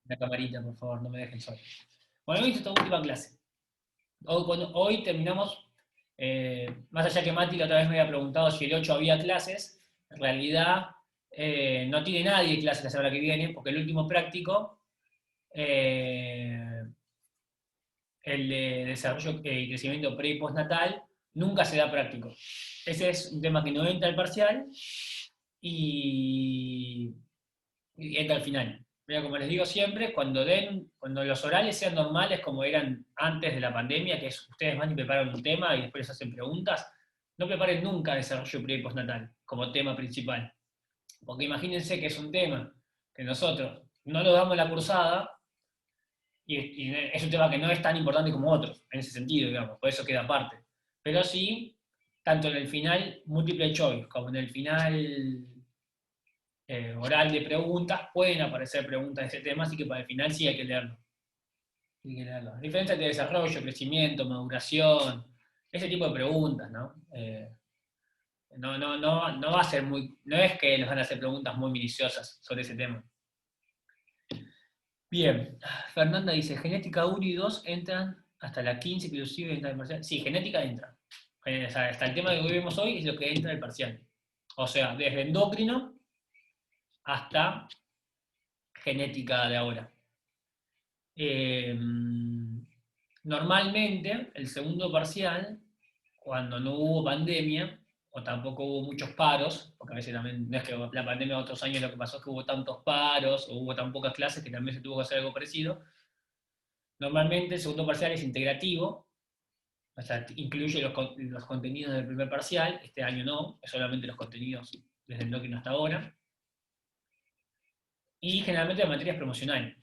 La camarita, por favor, no me dejen solo. Bueno, hoy es esta última clase. Hoy terminamos, más allá que Mati la otra vez me había preguntado si el 8 había clases, en realidad no tiene nadie clases la semana que viene, porque el último práctico, eh, el de desarrollo y crecimiento pre y postnatal, nunca se da práctico. Ese es un tema que no entra al parcial y, y entra al final. Pero como les digo siempre, cuando los orales sean normales como eran antes de la pandemia, que es ustedes van y preparan un tema y después les hacen preguntas, no preparen nunca desarrollo pre y postnatal como tema principal. Porque imagínense que es un tema que nosotros no lo damos en la cursada y es un tema que no es tan importante como otros, en ese sentido, digamos, por eso queda aparte. Pero sí, tanto en el final multiple choice como en el final oral de preguntas, pueden aparecer preguntas de ese tema, así que para el final sí hay que leerlo. Hay que leerlo. Diferencias de desarrollo, crecimiento, maduración, ese tipo de preguntas, ¿no? No va a ser muy, no es que nos van a hacer preguntas muy minuciosas sobre ese tema. Bien, Fernanda dice, genética 1 y 2 entran hasta la 15, inclusive entra el parcial. Sí, genética entra. O sea, hasta el tema que vemos hoy es lo que entra en el parcial. O sea, desde endocrino hasta genética de ahora. Normalmente, el segundo parcial, cuando no hubo pandemia, o tampoco hubo muchos paros, porque a veces también, no es que la pandemia de otros años lo que pasó es que hubo tantos paros, o hubo tan pocas clases que también se tuvo que hacer algo parecido. Normalmente el segundo parcial es integrativo, o sea, incluye los contenidos del primer parcial, este año no, es solamente los contenidos desde el endocrino hasta ahora. Y generalmente la materia es promocional,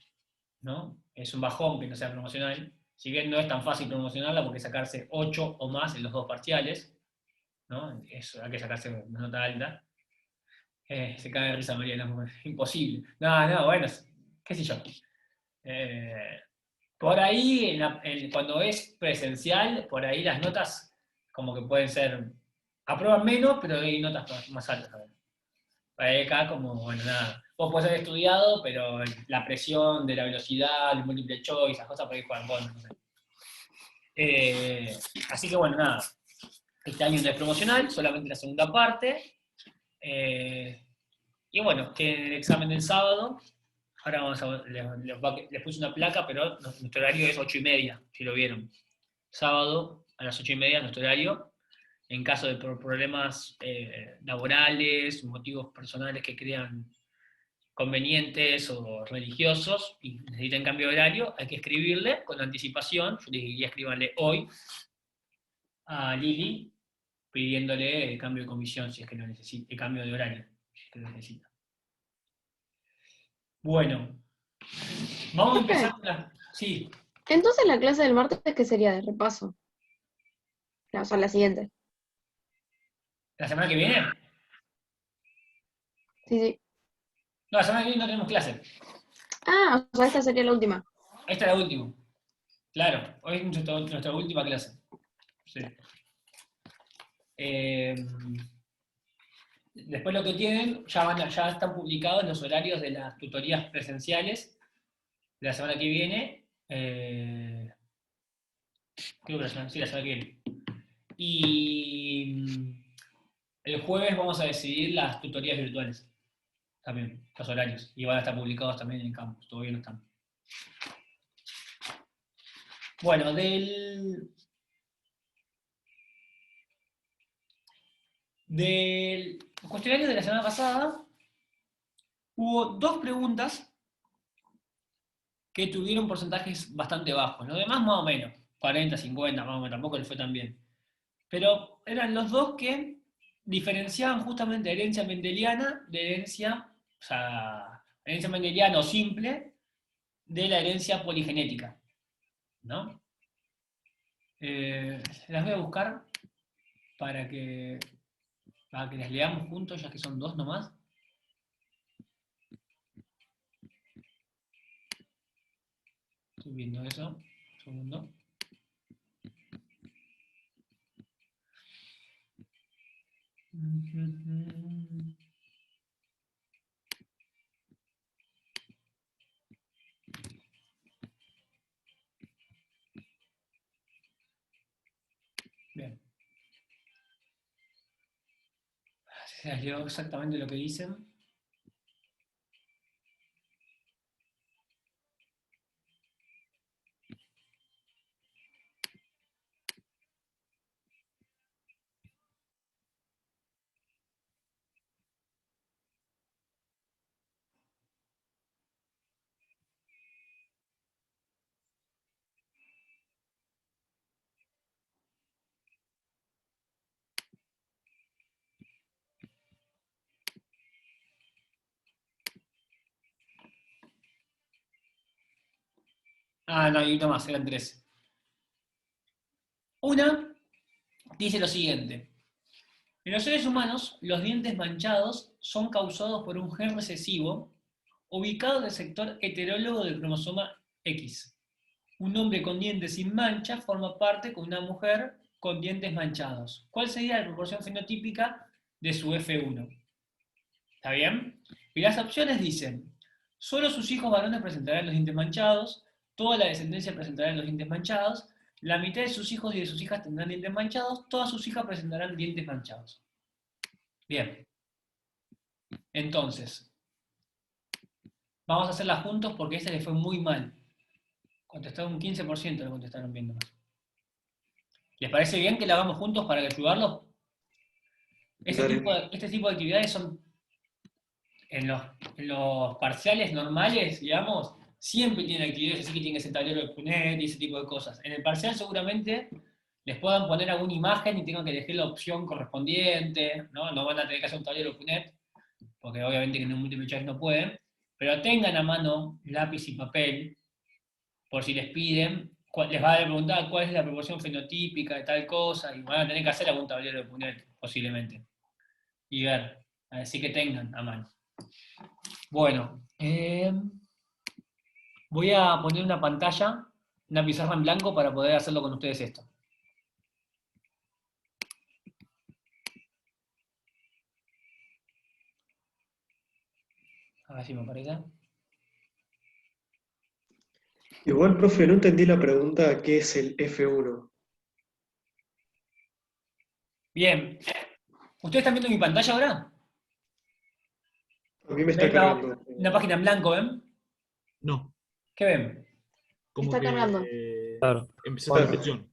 ¿no? Es un bajón que no sea promocional, si bien no es tan fácil promocionarla porque sacarse 8 o más en los dos parciales, ¿no? Hay que sacarse una nota alta. Se cae de risa Mariana, es imposible. No, bueno, qué sé yo. Eh, por ahí, cuando es presencial, por ahí las notas como que pueden ser, aprueban menos, pero hay notas más altas. Para ahí acá como, bueno, nada. Vos podés haber estudiado, pero la presión de la velocidad, el múltiple choice, esas cosas por ahí juegan contra, no sé. Así que bueno, nada. Este año no es promocional, solamente la segunda parte. Y bueno, tienen el examen del sábado. Ahora vamos a, les puse una placa, pero nuestro horario es 8:30, si lo vieron. Sábado a las 8:30 nuestro horario. En caso de problemas laborales, motivos personales que crean convenientes o religiosos y necesiten cambio de horario, hay que escribirle con anticipación. Yo les diría escribanle hoy a Lili pidiéndole el cambio de comisión si es que lo necesita, el cambio de horario si es que lo necesita. Bueno, vamos a empezar Profe, con la... Sí, entonces la clase del martes, ¿qué sería de repaso? No, o sea, la siguiente. la semana que viene. Sí, sí. No, la semana que viene no tenemos clase. Ah, o sea, esta sería la última. Esta es la última. Claro, hoy es nuestra última clase. Sí. Eh, Después lo que tienen, ya están publicados los horarios de las tutorías presenciales de la semana que viene. Creo que sí, la semana que viene. Y el jueves vamos a decidir las tutorías virtuales también, los horarios. Y van a estar publicados también en campus, todavía no están. Bueno, del cuestionario de la semana pasada hubo dos preguntas que tuvieron porcentajes bastante bajos. Los demás más o menos, 40, 50, más o menos, tampoco les fue tan bien. Pero eran los dos que diferenciaban justamente herencia mendeliana de herencia, o sea, herencia mendeliana o simple de la herencia poligenética, ¿no? Las voy a buscar para que, para que las leamos juntos, ya que son dos nomás. Estoy viendo eso. Un segundo. Se las leo exactamente lo que dicen. Ah, no, hay una más, eran tres. Una dice lo siguiente. En los seres humanos, los dientes manchados son causados por un gen recesivo ubicado en el sector heterólogo del cromosoma X. Un hombre con dientes sin mancha forma parte con una mujer con dientes manchados. ¿Cuál sería la proporción fenotípica de su F1? ¿Está bien? Y las opciones dicen, solo sus hijos varones presentarán los dientes manchados, toda la descendencia presentará los dientes manchados, la mitad de sus hijos y de sus hijas tendrán dientes manchados, todas sus hijas presentarán dientes manchados. Bien, entonces, vamos a hacerla juntos porque esta le fue muy mal. Contestaron un 15%, lo contestaron bien nomás. ¿Les parece bien que la hagamos juntos para ayudarlos? Dale. Este tipo de actividades son, en los parciales normales, digamos, siempre tienen actividades así que tienen ese tablero de Punet y ese tipo de cosas. En el parcial seguramente les puedan poner alguna imagen y tengan que elegir la opción correspondiente, ¿no? No van a tener que hacer un tablero de Punet, porque obviamente que en un multiple choice no pueden, pero tengan a mano lápiz y papel, por si les piden, les va a preguntar cuál es la proporción fenotípica de tal cosa, y van a tener que hacer algún tablero de Punet, posiblemente. Y ver, así que tengan a mano. Bueno, voy a poner una pantalla, una pizarra en blanco para poder hacerlo con ustedes esto. A ver si me aparece. Igual, profe, no entendí la pregunta, ¿qué es el F1? Bien. ¿Ustedes están viendo mi pantalla ahora? A mí me está ¿Ven cargando. una página en blanco, ven? No, ¿Qué ven? como Está que cargando. Claro. empezaste la Hola. sección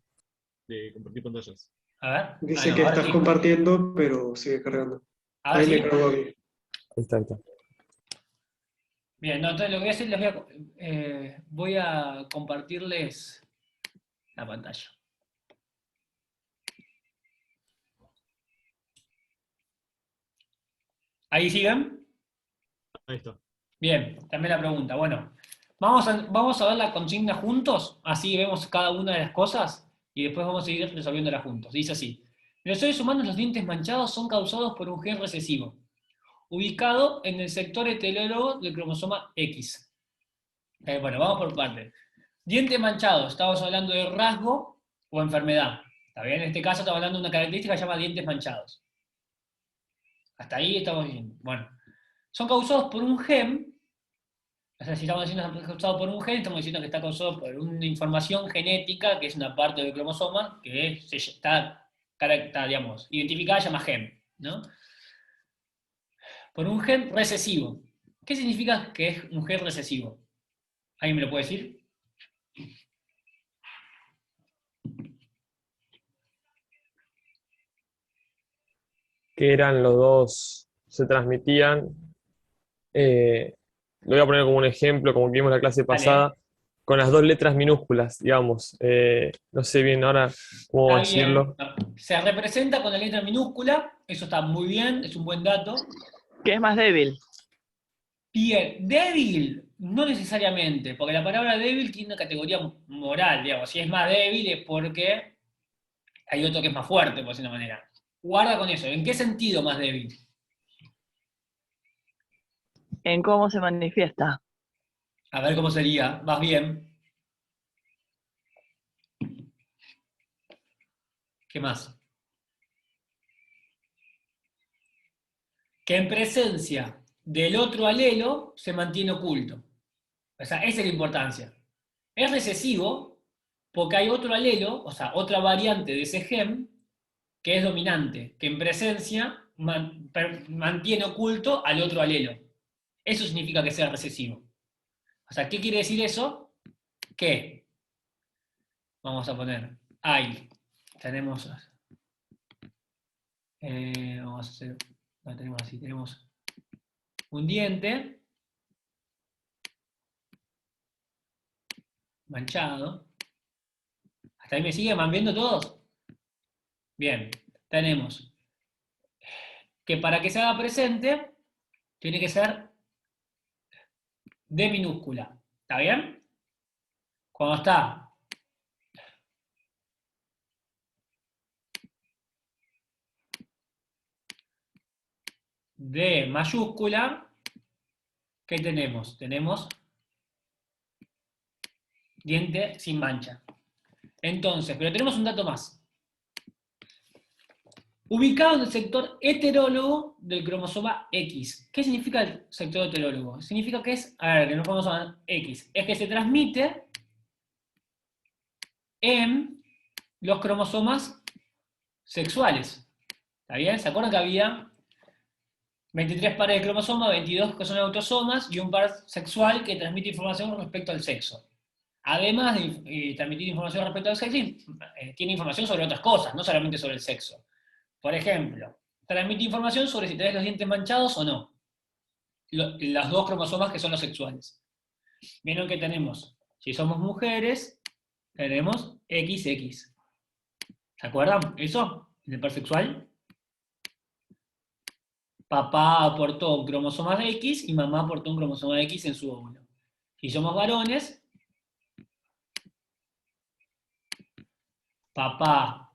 de compartir pantallas. A ver. Dice No, que ahora estás sí. compartiendo, pero sigue cargando. Ahora Ahí sí. me cargó a mí. Ahí está, ahí está. Bien, no, entonces lo que voy a hacer, voy a compartirles la pantalla. ¿Ahí siguen? Ahí está. Bien, también la pregunta. Bueno, vamos a ver la consigna juntos, así vemos cada una de las cosas y después vamos a seguir resolviéndola juntos. Dice así: en los seres humanos los dientes manchados son causados por un gen recesivo, ubicado en el sector heterólogo del cromosoma X. Bueno, vamos por partes. Diente manchado, estamos hablando de rasgo o enfermedad. ¿Está bien? En este caso estamos hablando de una característica que se llama dientes manchados. Hasta ahí estamos bien. Bueno, son causados por un gen. O sea, si estamos diciendo que está causado por un gen, estamos diciendo que está causado por una información genética, que es una parte del cromosoma, que está digamos, identificada, se llama gen, ¿no? Por un gen recesivo. ¿Qué significa que es un gen recesivo? ¿Alguien me lo puede decir? Que eran los dos, se transmitían. Lo voy a poner como un ejemplo, como que vimos la clase pasada, con las dos letras minúsculas, digamos. No sé bien ahora cómo Está bien. decirlo. Se representa con la letra minúscula, eso está muy bien, es un buen dato. ¿Qué es más débil? Bien, débil, no necesariamente, porque la palabra débil tiene una categoría moral, digamos. Si es más débil es porque hay otro que es más fuerte, por decirlo de una manera. Guarda con eso. ¿En qué sentido más débil? ¿En cómo se manifiesta? A ver cómo sería. Vas bien. ¿Qué más? Que en presencia del otro alelo se mantiene oculto. O sea, esa es la importancia. Es recesivo porque hay otro alelo, o sea, otra variante de ese gen, que es dominante, que en presencia mantiene oculto al otro alelo. Eso significa que sea recesivo. O sea, ¿qué quiere decir eso? Que, vamos a poner, tenemos, vamos a hacer, lo tenemos así, tenemos un diente manchado. ¿Hasta ahí me siguen? ¿Van viendo todos? Bien, tenemos que para que se haga presente, tiene que ser D minúscula. ¿Está bien? Cuando está D mayúscula, ¿qué tenemos? Tenemos diente sin mancha. Entonces, pero tenemos un dato más. Ubicado en el sector heterólogo del cromosoma X. ¿Qué significa el sector heterólogo? Significa que es, a ver, que no cromosoma X, es que se transmite en los cromosomas sexuales. ¿Está bien? ¿Se acuerdan que había 23 pares de cromosomas, 22 que son autosomas y un par sexual que transmite información respecto al sexo? Además de transmitir información respecto al sexo, tiene información sobre otras cosas, no solamente sobre el sexo. Por ejemplo, transmite información sobre si tenés los dientes manchados o no. Las dos cromosomas que son los sexuales. Vieron que tenemos, si somos mujeres, tenemos XX. ¿Se acuerdan? ¿Eso? En el par sexual. Papá aportó un cromosoma de X y mamá aportó un cromosoma de X en su óvulo. Si somos varones, papá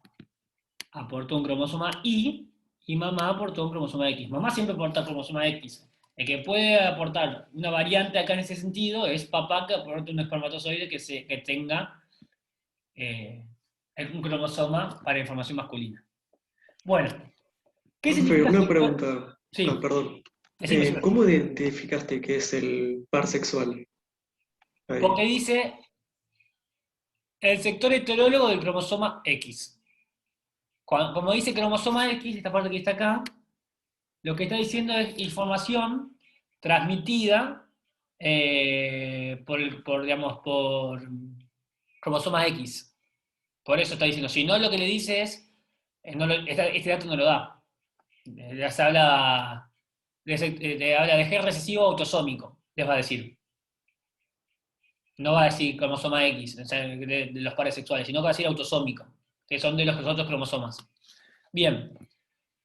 aportó un cromosoma Y y mamá aportó un cromosoma X. Mamá siempre aporta cromosoma X. El que puede aportar una variante acá en ese sentido es papá que aporta un espermatozoide que tenga un cromosoma para información masculina. Bueno, ¿qué Profe, significa una sector? pregunta. Sí. Perdón. Decime. ¿Cómo identificaste que es el par sexual? Ahí. Porque dice el sector heterólogo del cromosoma X. Como dice cromosoma X, esta parte que está acá, lo que está diciendo es información transmitida por cromosomas X. Por eso está diciendo, si no lo que le dice es, este dato no lo da. Ya se habla habla de gen recesivo autosómico, les va a decir. No va a decir cromosoma X, o sea, de los pares sexuales, sino que va a decir autosómico, que son de los otros cromosomas. Bien,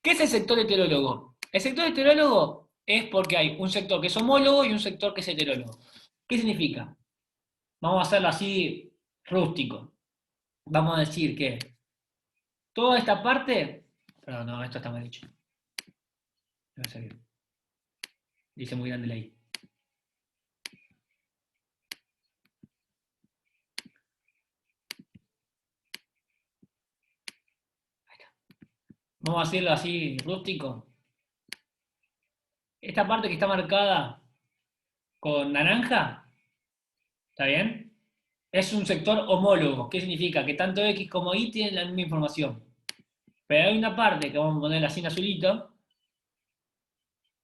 ¿qué es el sector heterólogo? El sector heterólogo es porque hay un sector que es homólogo y un sector que es heterólogo. ¿Qué significa? Vamos a hacerlo así rústico. Vamos a decir que toda esta parte... Perdón, no, esto está mal dicho. No sé. Dice muy grande la I. Vamos a hacerlo así rústico. Esta parte que está marcada con naranja, ¿está bien? Es un sector homólogo. ¿Qué significa? Que tanto X como Y tienen la misma información. Pero hay una parte que vamos a poner así en azulito.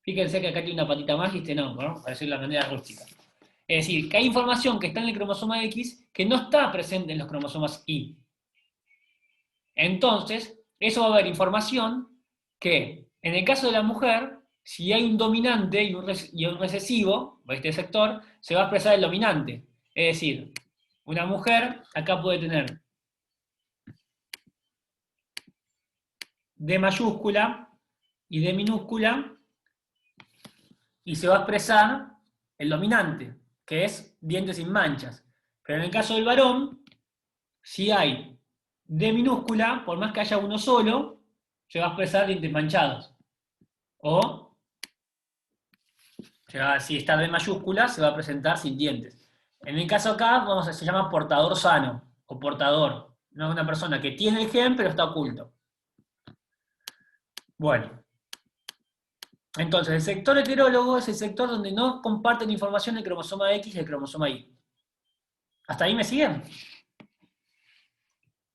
Fíjense que acá tiene una patita más y este no, ¿no? Para decirlo de manera rústica. Es decir, que hay información que está en el cromosoma X que no está presente en los cromosomas Y. Entonces, eso va a haber información que, en el caso de la mujer, si hay un dominante y un recesivo, este sector, se va a expresar el dominante. Es decir, una mujer acá puede tener D mayúscula y D minúscula, y se va a expresar el dominante, que es dientes sin manchas. Pero en el caso del varón, si hay D minúscula, por más que haya uno solo, se va a expresar dientes manchados. O, si está D mayúscula, se va a presentar sin dientes. En el caso acá, se llama portador sano, o portador. No es una persona que tiene el gen, pero está oculto. Bueno. Entonces, el sector heterólogo es el sector donde no comparten información el cromosoma X y el cromosoma Y. ¿Hasta ahí me siguen?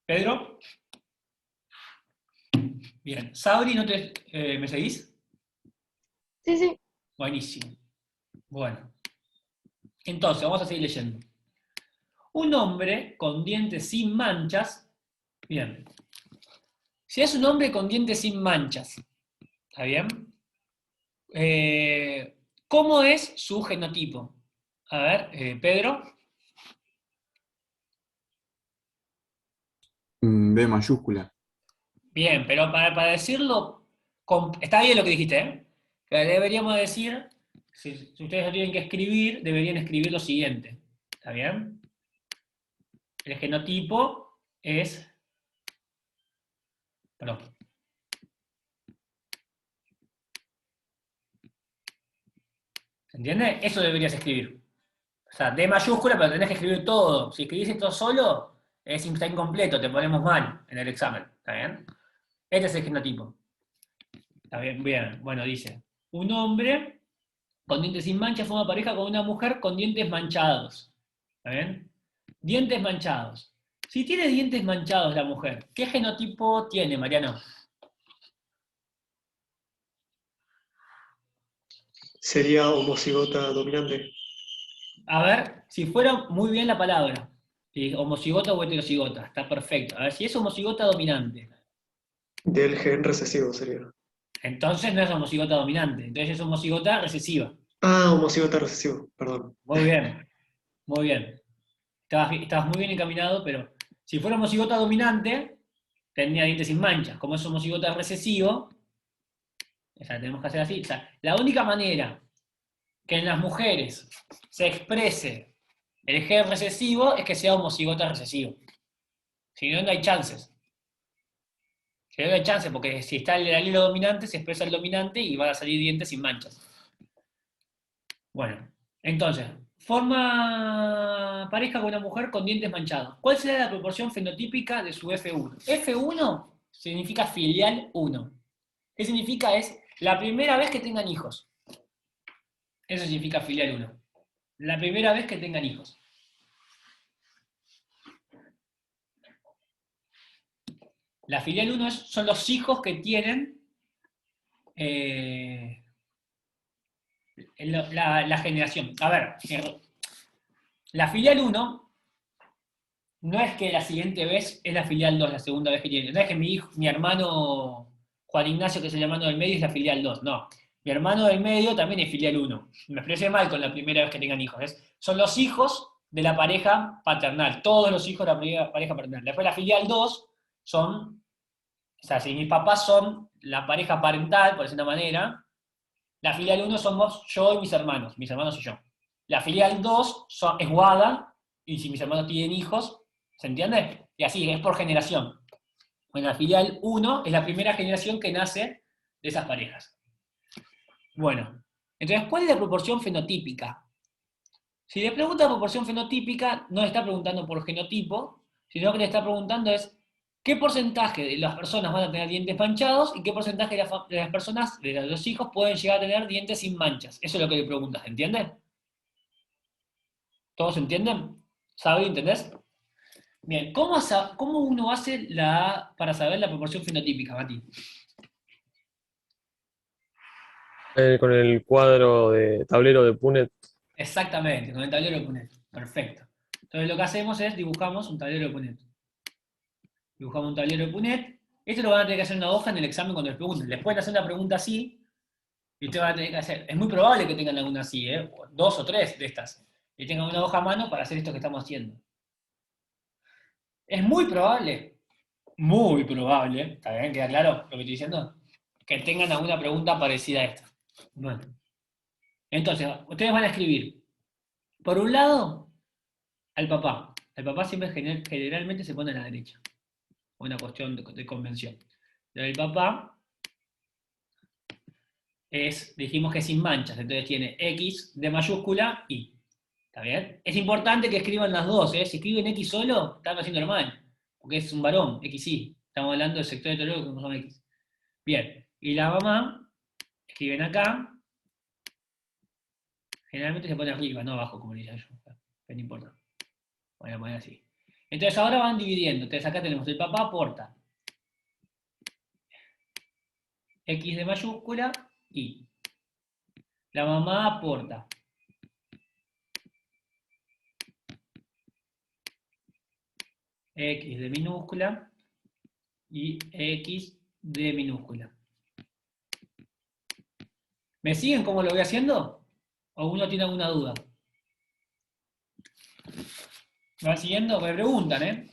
¿Pedro? Bien. Sabri, ¿me seguís? Sí, sí. Buenísimo. Bueno. Entonces, vamos a seguir leyendo. Un hombre con dientes sin manchas. Bien. Si es un hombre con dientes sin manchas, ¿está bien? ¿Cómo es su genotipo? A ver, Pedro. B mayúscula. Bien, pero para decirlo, está bien lo que dijiste, ¿eh? Que deberíamos decir, si ustedes lo tienen que escribir, deberían escribir lo siguiente. ¿Está bien? El genotipo es... Perdón. ¿Se entiende? Eso deberías escribir. O sea, D mayúscula, pero tenés que escribir todo. Si escribís esto solo, está incompleto, te ponemos mal en el examen. ¿Está bien? Este es el genotipo. Está bien, bien. Bueno, dice, un hombre con dientes sin manchas forma pareja con una mujer con dientes manchados. ¿Está bien? Dientes manchados. Si tiene dientes manchados la mujer, ¿qué genotipo tiene, Mariano? Sería homocigota dominante. A ver, si fuera muy bien la palabra, homocigota o heterocigota, está perfecto. A ver, si es homocigota dominante, Del gen recesivo sería. entonces no es homocigota dominante, entonces es homocigota recesiva. Ah, homocigota recesivo, perdón. Muy bien, muy bien. Estabas muy bien encaminado, pero si fuera homocigota dominante, tendría dientes sin manchas. Como es homocigota recesivo, o sea, tenemos que hacer así. O sea, la única manera que en las mujeres se exprese el gen recesivo es que sea homocigota recesivo. Si no, no hay chances. Si no, no hay chances, porque si está el alelo dominante, se expresa el dominante y van a salir dientes sin manchas. Bueno, entonces, forma pareja con una mujer con dientes manchados. ¿Cuál será la proporción fenotípica de su F1? F1 significa filial 1. ¿Qué significa? Es la primera vez que tengan hijos. Eso significa filial 1. La primera vez que tengan hijos. La filial 1 son los hijos que tienen la generación. A ver, la filial 1 no es que la siguiente vez es la filial 2, la segunda vez que tiene. No es que mi hermano Juan Ignacio, que es el hermano del medio, es la filial 2. No. Mi hermano del medio también es filial 1. Me expresé mal con la primera vez que tengan hijos. Son los hijos de la pareja paternal. Todos los hijos de la pareja paternal. Después la filial 2 son, o sea, si mis papás son la pareja parental, por decir una manera, la filial 1 somos yo y mis hermanos y yo. La filial 2 es Guada, y si mis hermanos tienen hijos, ¿se entiende? Y así, es por generación. Bueno, la filial 1 es la primera generación que nace de esas parejas. Bueno, entonces, ¿cuál es la proporción fenotípica? Si le pregunta proporción fenotípica, no le está preguntando por genotipo, sino que le está preguntando es qué porcentaje de las personas van a tener dientes manchados y qué porcentaje de las personas, de los hijos, pueden llegar a tener dientes sin manchas. Eso es lo que le preguntas, ¿entiende? ¿Todos entienden? ¿Sabe? ¿Entendés? Bien, ¿cómo uno hace para saber la proporción fenotípica, Mati? Con el cuadro de tablero de Punnett. Exactamente, con el tablero de Punnett. Perfecto. Entonces lo que hacemos es dibujamos un tablero de Punnett. Dibujamos un tablero de Punnett. Esto lo van a tener que hacer en una hoja en el examen cuando les pregunten. Les pueden hacer una pregunta así y ustedes van a tener que hacer. Es muy probable que tengan alguna así, ¿eh? 2 o 3 de estas. Y tengan una hoja a mano para hacer esto que estamos haciendo. Es muy probable, ¿está bien? ¿Queda claro lo que estoy diciendo? Que tengan alguna pregunta parecida a esta. Bueno. Entonces, ustedes van a escribir, por un lado, al papá. El papá siempre generalmente se pone a la derecha. Una cuestión de convención. El papá dijimos que es sin manchas, entonces tiene X de mayúscula y. ¿Está bien? Es importante que escriban las dos, ¿eh? Si escriben X solo, están haciéndolo mal, porque es un varón, XY. Estamos hablando del sector heterólogo que son X. Bien, y la mamá, escriben acá, generalmente se pone arriba, no abajo, como le decía yo, pero no importa. Voy a poner así. Entonces ahora van dividiendo, entonces acá tenemos el papá aporta X de mayúscula, Y. La mamá aporta X de minúscula y X de minúscula. ¿Me siguen cómo lo voy haciendo? ¿O uno tiene alguna duda? ¿Me van siguiendo? Me preguntan, ¿eh?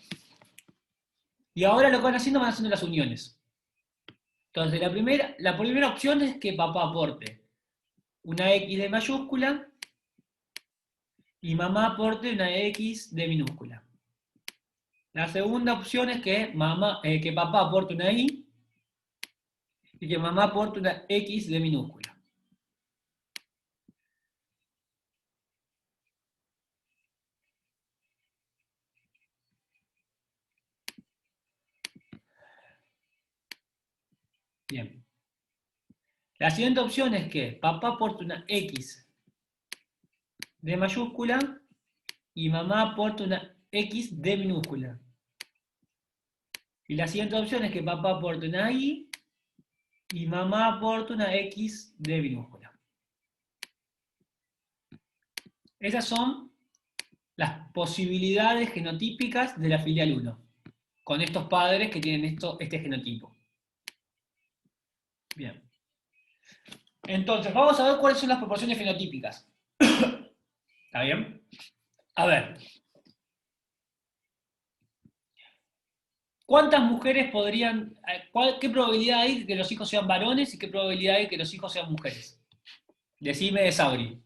Y ahora lo que van haciendo las uniones. Entonces, la primera opción es que papá aporte una X de mayúscula y mamá aporte una X de minúscula. La segunda opción es que papá aporte una Y y que mamá aporte una X de minúscula. Bien. La siguiente opción es que papá aporte una X de mayúscula y mamá aporte una X de minúscula. Y la siguiente opción es que papá aporte una Y y mamá aporte una X de minúscula. Esas son las posibilidades genotípicas de la filial 1, con estos padres que tienen este genotipo. Bien. Entonces, vamos a ver cuáles son las proporciones fenotípicas. ¿Está bien? A ver. ¿Cuántas mujeres podrían... ¿Qué probabilidad hay de que los hijos sean varones y qué probabilidad hay de que los hijos sean mujeres? Decime, Sabri.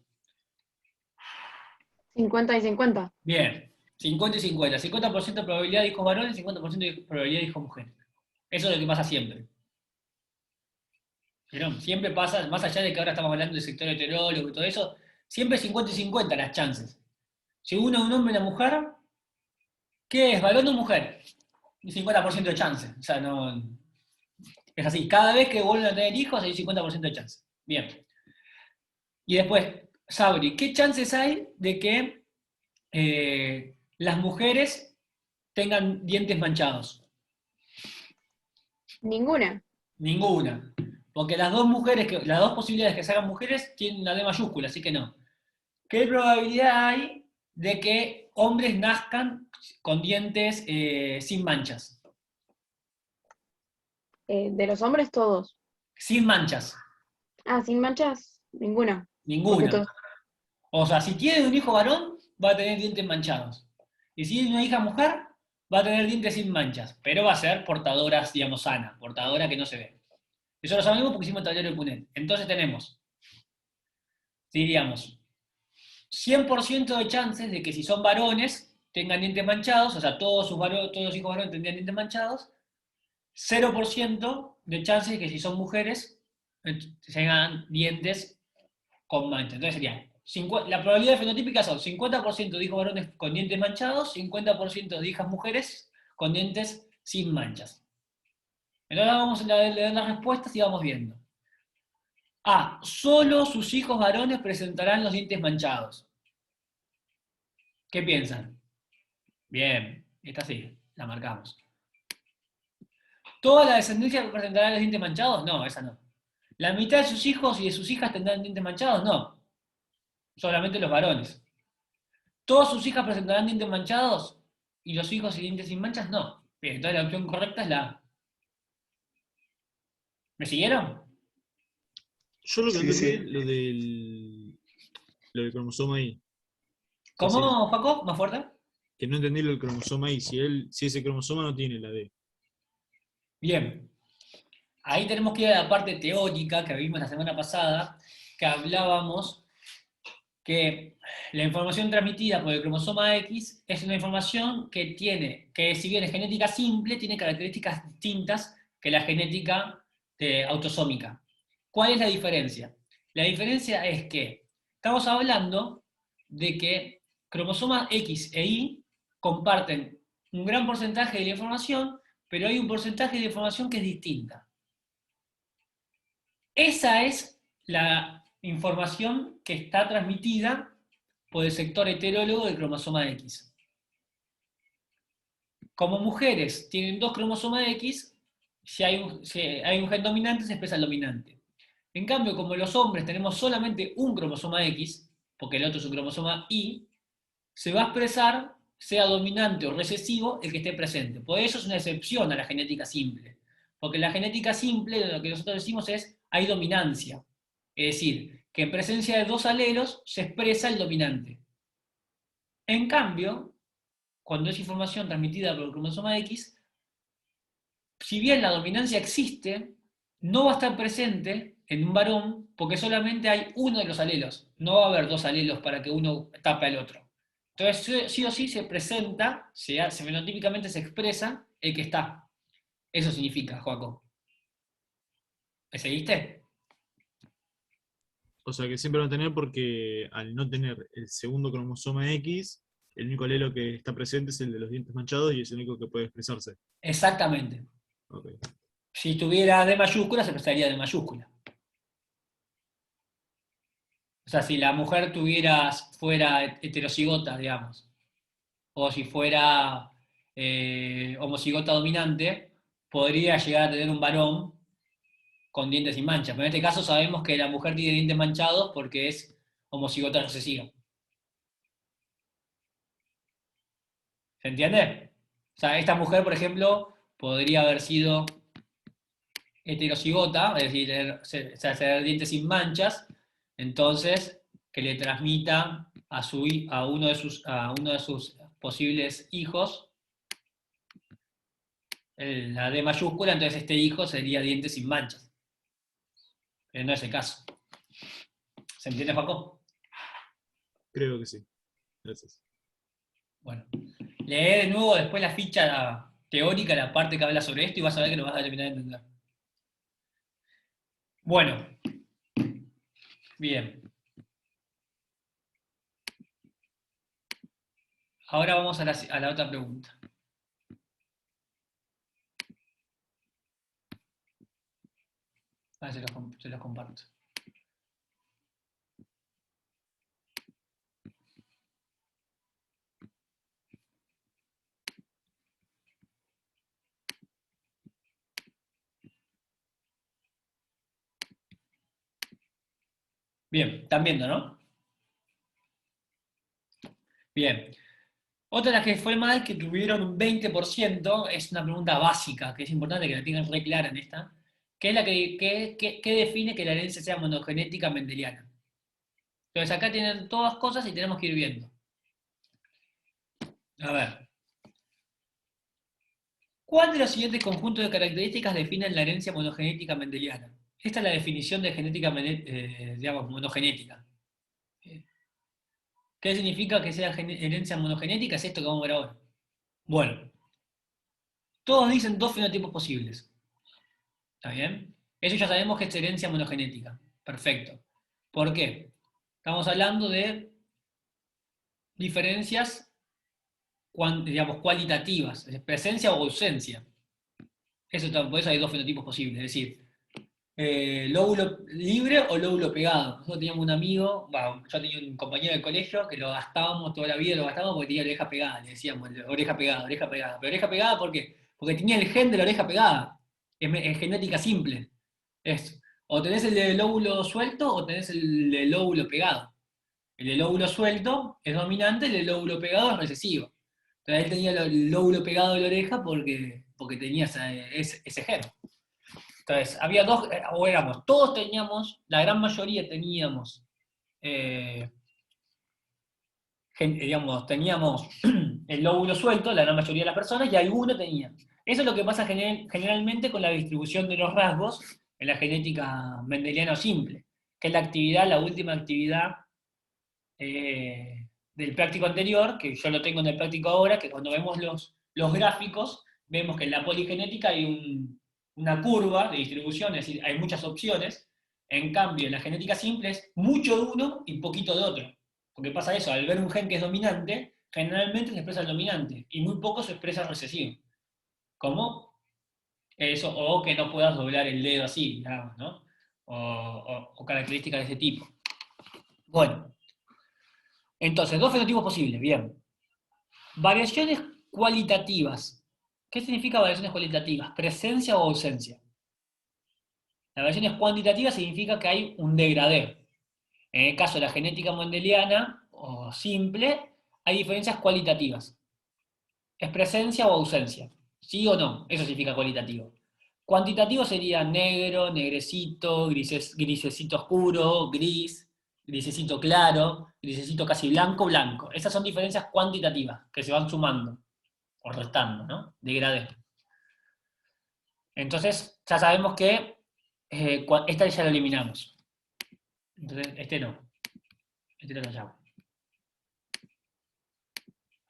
50 y 50. Bien. 50 y 50. 50% de probabilidad de hijos varones, 50% de probabilidad de hijos mujeres. Eso es lo que pasa siempre. ¿Vieron? Siempre pasa, más allá de que ahora estamos hablando del sector heterólogo y todo eso, siempre 50 y 50 las chances. Si uno es un hombre y una mujer, ¿qué es? ¿Varón o mujer? Un 50% de chance. O sea, no... Es así. Cada vez que vuelven a tener hijos hay 50% de chance. Bien. Y después, Sabri, ¿qué chances hay de que las mujeres tengan dientes manchados? Ninguna. Ninguna. Porque las dos posibilidades que se hagan mujeres tienen la D mayúscula, así que no. ¿Qué probabilidad hay de que hombres nazcan con dientes sin manchas? De los hombres todos. Sin manchas. Ah, sin manchas, ninguna. Porque Ninguna. todos. O sea, si tiene un hijo varón, va a tener dientes manchados. Y si tiene una hija mujer, va a tener dientes sin manchas. Pero va a ser portadoras, digamos, sana. Portadora que no se ve. Eso lo sabemos porque hicimos el tablero de Punet. Entonces tenemos, diríamos, 100% de chances de que si son varones tengan dientes manchados, o sea, todos los hijos varones tendrían dientes manchados. 0% de chances de que si son mujeres tengan dientes con manchas. Entonces sería, la probabilidad fenotípica son 50% de hijos varones con dientes manchados, 50% de hijas mujeres con dientes sin manchas. Entonces vamos a leer las respuestas y vamos viendo. A. Solo sus hijos varones presentarán los dientes manchados. ¿Qué piensan? Bien, esta sí, la marcamos. ¿Toda la descendencia presentará los dientes manchados? No, esa no. ¿La mitad de sus hijos y de sus hijas tendrán dientes manchados? No. Solamente los varones. ¿Todas sus hijas presentarán dientes manchados? ¿Y los hijos y dientes sin manchas? No. Bien, entonces la opción correcta es la A. ¿Me siguieron? Yo lo que Sí, entendí, sí. lo del cromosoma Y. ¿Cómo, Jacob? ¿Más fuerte? Que no entendí lo del cromosoma Y. Si ese cromosoma no tiene la D. Bien. Ahí tenemos que ir a la parte teórica que vimos la semana pasada, que hablábamos que la información transmitida por el cromosoma X es una información que si bien es genética simple, tiene características distintas que la genética autosómica. ¿Cuál es la diferencia? La diferencia es que estamos hablando de que cromosomas X e Y comparten un gran porcentaje de la información, pero hay un porcentaje de información que es distinta. Esa es la información que está transmitida por el sector heterólogo del cromosoma X. Como mujeres tienen 2 cromosomas X, si hay un gen dominante, se expresa el dominante. En cambio, como los hombres tenemos solamente un cromosoma X, porque el otro es un cromosoma Y, se va a expresar, sea dominante o recesivo, el que esté presente. Por eso es una excepción a la genética simple. Porque en la genética simple, lo que nosotros decimos es, hay dominancia. Es decir, que en presencia de dos alelos se expresa el dominante. En cambio, cuando es información transmitida por el cromosoma X, si bien la dominancia existe, no va a estar presente en un varón porque solamente hay uno de los alelos. No va a haber dos alelos para que uno tape al otro. Entonces, sí o sí se presenta, fenotípicamente se expresa el que está. Eso significa, Joaco. ¿Me seguiste? O sea que siempre van a tener porque al no tener el segundo cromosoma X, el único alelo que está presente es el de los dientes manchados y es el único que puede expresarse. Exactamente. Ok. Si tuviera D mayúscula, se expresaría D mayúscula. O sea, si la mujer fuera heterocigota, digamos, o si fuera homocigota dominante, podría llegar a tener un varón con dientes sin manchas. Pero en este caso sabemos que la mujer tiene dientes manchados porque es homocigota recesiva. ¿Se entiende? O sea, esta mujer, por ejemplo, podría haber sido heterocigota, es decir, tener dientes sin manchas, entonces que le transmita a uno de sus posibles hijos la D mayúscula, entonces este hijo sería dientes sin manchas. Pero no es el caso. ¿Se entiende, Paco? Creo que sí. Gracias. Bueno, lee de nuevo después la ficha teórica, la parte que habla sobre esto, y vas a ver que lo vas a terminar de entender. Bueno, bien. Ahora vamos a la otra pregunta. A ver, se los comparto. Bien, están viendo, ¿no? Bien. Otra de las que fue mal, que tuvieron un 20%, es una pregunta básica, que es importante que la tengan re clara en esta, que es la que define que la herencia sea monogenética mendeliana. Entonces acá tienen todas cosas y tenemos que ir viendo. A ver. ¿Cuál de los siguientes conjuntos de características definen la herencia monogenética mendeliana? Esta es la definición de genética, digamos, monogenética. ¿Qué significa que sea herencia monogenética? Es esto que vamos a ver ahora. Bueno, todos dicen dos fenotipos posibles. ¿Está bien? Eso ya sabemos que es herencia monogenética. Perfecto. ¿Por qué? Estamos hablando de diferencias, digamos, cualitativas, presencia o ausencia. Por eso hay dos fenotipos posibles, es decir, lóbulo libre o lóbulo pegado. Nosotros teníamos un amigo, yo tenía un compañero del colegio que lo gastábamos toda la vida, porque tenía la oreja pegada, le decíamos oreja pegada, oreja pegada. Pero oreja pegada, ¿por qué? Porque tenía el gen de la oreja pegada. Es genética simple. O tenés el de lóbulo suelto o tenés el de lóbulo pegado. El de lóbulo suelto es dominante, el de lóbulo pegado es recesivo. Entonces él tenía el lóbulo pegado de la oreja porque tenía ese gen. Entonces, había dos, o éramos, todos teníamos, la gran mayoría teníamos, teníamos el lóbulo suelto, la gran mayoría de las personas, y alguno tenía. Eso es lo que pasa generalmente con la distribución de los rasgos en la genética mendeliana simple, que es la última actividad del práctico anterior, que yo lo tengo en el práctico ahora, que cuando vemos los gráficos, vemos que en la poligenética hay una curva de distribución, es decir, hay muchas opciones. En cambio, en la genética simple es mucho de uno y poquito de otro. Porque pasa eso, al ver un gen que es dominante, generalmente se expresa el dominante, y muy poco se expresa el recesivo. ¿Cómo? Eso, o que no puedas doblar el dedo así, digamos, ¿no? O características de ese tipo. Bueno. Entonces, dos fenotipos posibles, bien. Variaciones cualitativas. ¿Qué significa variaciones cualitativas? ¿Presencia o ausencia? Las variaciones cuantitativas significa que hay un degradé. En el caso de la genética mendeliana, o simple, hay diferencias cualitativas. ¿Es presencia o ausencia? ¿Sí o no? Eso significa cualitativo. Cuantitativo sería negro, negrecito, grisecito oscuro, gris, grisecito claro, grisecito casi blanco, blanco. Esas son diferencias cuantitativas que se van sumando o restando, ¿no? Degradé. Entonces, ya sabemos que esta ya lo eliminamos. Entonces, este no. Este lo tachamos.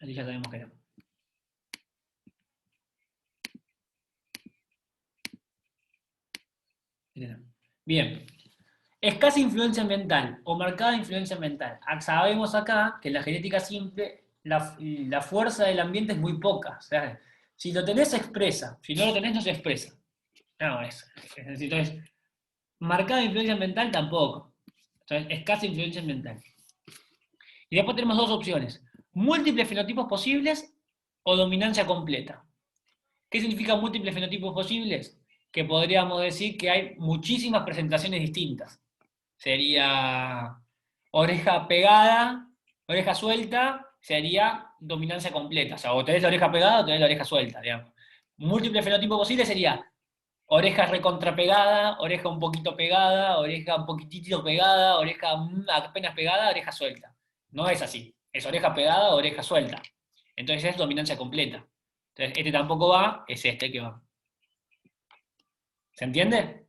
Este ya sabemos que no. Bien. Escasa influencia ambiental o marcada influencia ambiental. Sabemos acá que en la genética simple la fuerza del ambiente es muy poca. O sea, si lo tenés se expresa, si no lo tenés no se expresa. No, entonces, marcada influencia ambiental tampoco. Entonces, escasa influencia ambiental. Y después tenemos dos opciones. Múltiples fenotipos posibles o dominancia completa. ¿Qué significa múltiples fenotipos posibles? Que podríamos decir que hay muchísimas presentaciones distintas. Sería oreja pegada, oreja suelta, sería dominancia completa. O sea, o tenés la oreja pegada o tenés la oreja suelta, digamos. Múltiple fenotipo posible sería oreja recontrapegada, oreja un poquito pegada, oreja un poquitito pegada, oreja apenas pegada, oreja suelta. No es así. Es oreja pegada, oreja suelta. Entonces es dominancia completa. Entonces este tampoco va, es este que va. ¿Se entiende?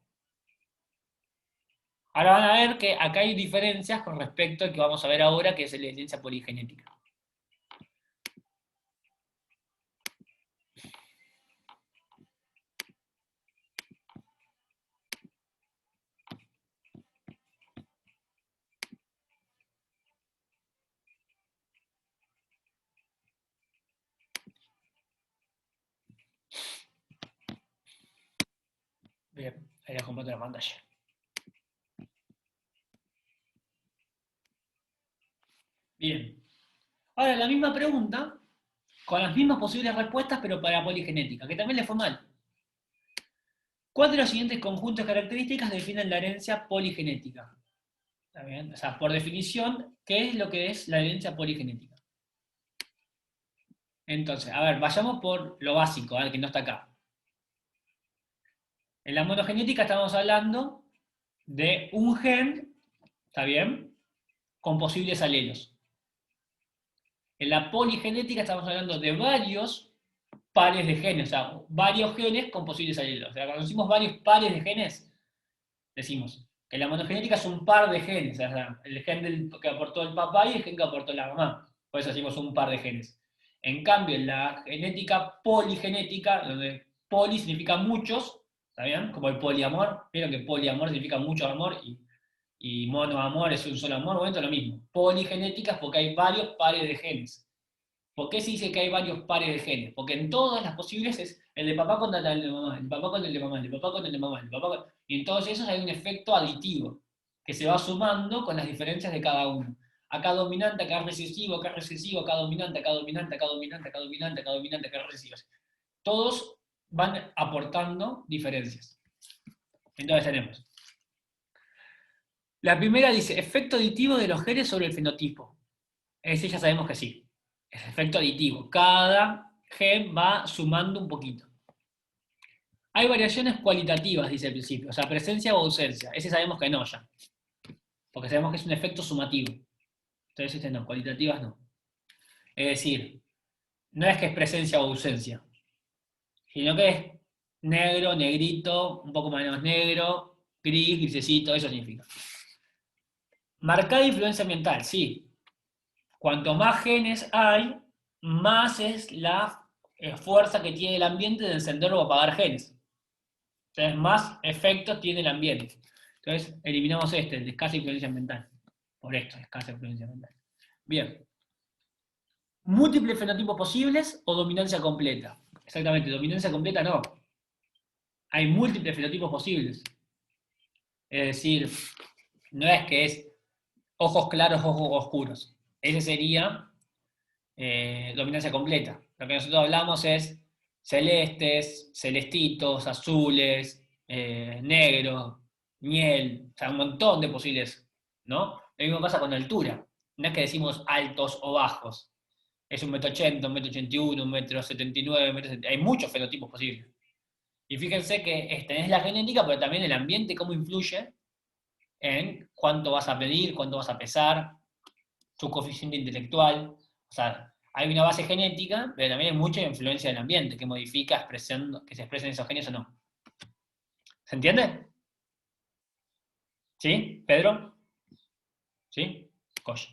Ahora van a ver que acá hay diferencias con respecto al que vamos a ver ahora, que es la herencia poligenética. Bien, ahí les comparto la pantalla. Bien. Ahora la misma pregunta, con las mismas posibles respuestas, pero para poligenética, que también le fue mal. ¿Cuál de los siguientes conjuntos de características definen la herencia poligenética? ¿Está bien? O sea, por definición, ¿qué es lo que es la herencia poligenética? Entonces, a ver, vayamos por lo básico, que no está acá. En la monogenética estamos hablando de un gen, ¿está bien?, con posibles alelos. En la poligenética estamos hablando de varios pares de genes, o sea, varios genes con posibles alelos. O sea, cuando decimos varios pares de genes, decimos que la monogenética es un par de genes, o sea, el gen que aportó el papá y el gen que aportó la mamá. Por eso decimos un par de genes. En cambio, en la genética poligenética, donde poli significa muchos, ¿está bien? Como el poliamor, vieron que poliamor significa mucho amor y monoamor es un solo amor, bueno, esto es lo mismo. Poligenética es porque hay varios pares de genes. ¿Por qué se dice que hay varios pares de genes? Porque en todas las posibles es el de papá contra el de mamá, el papá contra el de mamá, el de papá contra el de mamá, el papá contra... Y en todos esos hay un efecto aditivo, que se va sumando con las diferencias de cada uno. Acá dominante, acá recesivo, acá recesivo, acá dominante, acá dominante, acá dominante, acá dominante, acá dominante, acá recesivo. Todos van aportando diferencias. Entonces tenemos. La primera dice, efecto aditivo de los genes sobre el fenotipo. Ese ya sabemos que sí. Es efecto aditivo. Cada gen va sumando un poquito. Hay variaciones cualitativas, dice al principio. O sea, presencia o ausencia. Ese sabemos que no ya. Porque sabemos que es un efecto sumativo. Entonces este no, cualitativas no. Es decir, no es que es presencia o ausencia. Sino que es negro, negrito, un poco menos negro, gris, grisecito, eso significa. Marcada influencia ambiental, sí. Cuanto más genes hay, más es la fuerza que tiene el ambiente de encender o apagar genes. Entonces, más efectos tiene el ambiente. Entonces, eliminamos el de escasa influencia ambiental. Por esto, escasa influencia ambiental. Bien. ¿Múltiples fenotipos posibles o dominancia completa? Exactamente, dominancia completa no. Hay múltiples fenotipos posibles. Es decir, no es que es ojos claros, ojos oscuros. Ese sería dominancia completa. Lo que nosotros hablamos es celestes, celestitos, azules, negros, miel, o sea, un montón de posibles, ¿no? Lo mismo pasa con la altura. No es que decimos altos o bajos. Es 1,80 m, 1,81 m, 1,79 m, 1,70 m. Hay muchos fenotipos posibles. Y fíjense que tenés la genética, pero también el ambiente, cómo influye en cuánto vas a medir, cuánto vas a pesar, tu coeficiente intelectual. O sea, hay una base genética, pero también hay mucha influencia del ambiente que modifica que se expresen esos genes o no. ¿Se entiende? ¿Sí, Pedro? ¿Sí? Coche.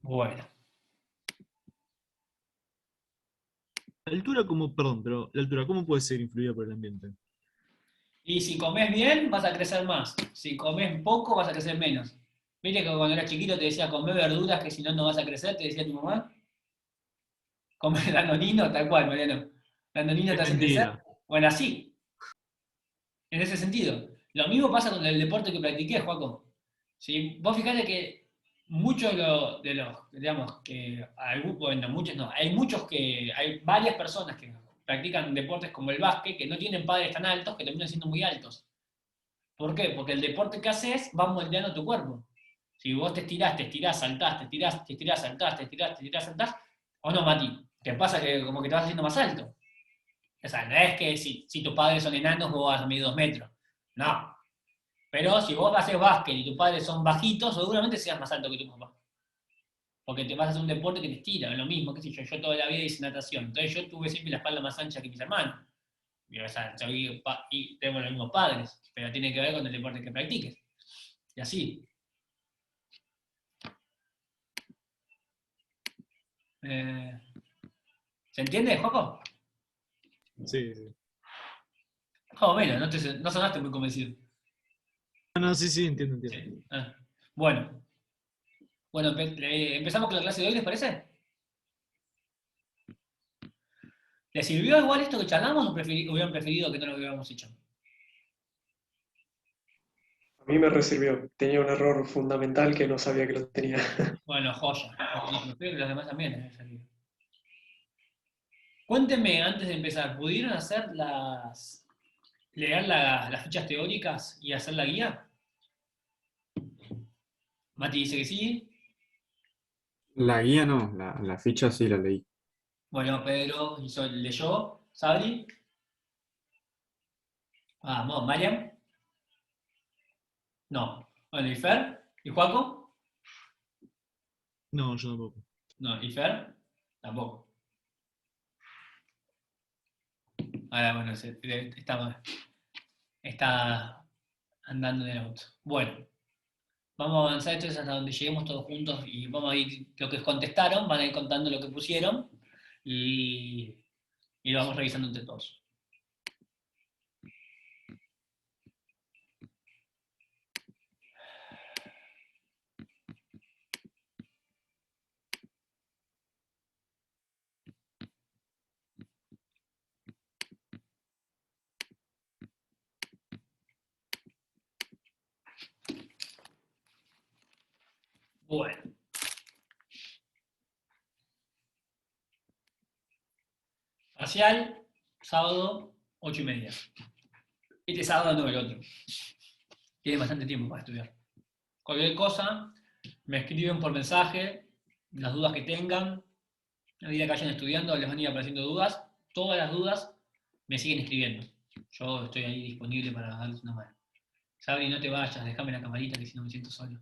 Bueno. La altura como, perdón, pero la altura, ¿cómo puede ser influida por el ambiente? Y si comes bien, vas a crecer más. Si comes poco, vas a crecer menos. ¿Viste que cuando eras chiquito te decía comer verduras que si no, no vas a crecer? ¿Te decía tu mamá? Comer danonino, tal cual, Mariano. Danonino Es te hace crecer. mentira. Bueno, así. En ese sentido. Lo mismo pasa con el deporte que practiqué, Joaco. ¿Sí? Vos fijate que muchos de los, digamos, que bueno, muchos no, hay varias personas que practican deportes como el básquet que no tienen padres tan altos que terminan siendo muy altos. ¿Por qué? Porque el deporte que haces va moldeando tu cuerpo. Si vos te estirás, saltás, te estirás, saltás, te estirás, saltás, o no, Mati, ¿qué pasa? Que como que te vas haciendo más alto. O sea, no es que si tus padres son enanos vos vas a medir 2 metros. No. Pero si vos haces básquet y tus padres son bajitos, seguramente seas más alto que tu papá. Porque te vas a hacer un deporte que te estira, es lo mismo, qué sé yo toda la vida hice natación. Entonces yo tuve siempre la espalda más ancha que mis hermanos. O sea, y tengo los mismos padres, pero tiene que ver con el deporte que practiques. Y así. ¿Se entiende, Joco? Sí, sí. Más o menos, no sonaste muy convencido. No, sí, sí, entiendo. Sí. Ah. Bueno, empezamos con la clase de hoy, ¿les parece? ¿Les sirvió igual esto que charlamos o hubieran preferido que no lo hubiéramos hecho? A mí me resirvió. Tenía un error fundamental que no sabía que lo tenía. Bueno, joya. Espero que los demás también les haya servido. Cuéntenme, antes de empezar, ¿pudieron leer las fichas teóricas y hacer la guía? Mati dice que sí. La guía no, la ficha sí la leí. Bueno, Pedro leyó. Sabri. Vamos, Mariam. No. Bueno, ¿y Fer? ¿Y Juaco? No, yo tampoco. No. ¿Y Fer? Tampoco. Ahora, bueno, está andando en el auto. Bueno, vamos a avanzar entonces hasta donde lleguemos todos juntos y vamos a ir lo que contestaron, van a ir contando lo que pusieron y lo vamos revisando entre todos. Bueno. Parcial, sábado, 8:30. Este sábado no, el otro. Tienen bastante tiempo para estudiar. Cualquier cosa, me escriben por mensaje, las dudas que tengan. A medida que vayan estudiando, les van a ir apareciendo dudas. Todas las dudas me siguen escribiendo. Yo estoy ahí disponible para darles una mano. Sabri, no te vayas, déjame la camarita que si no me siento solo.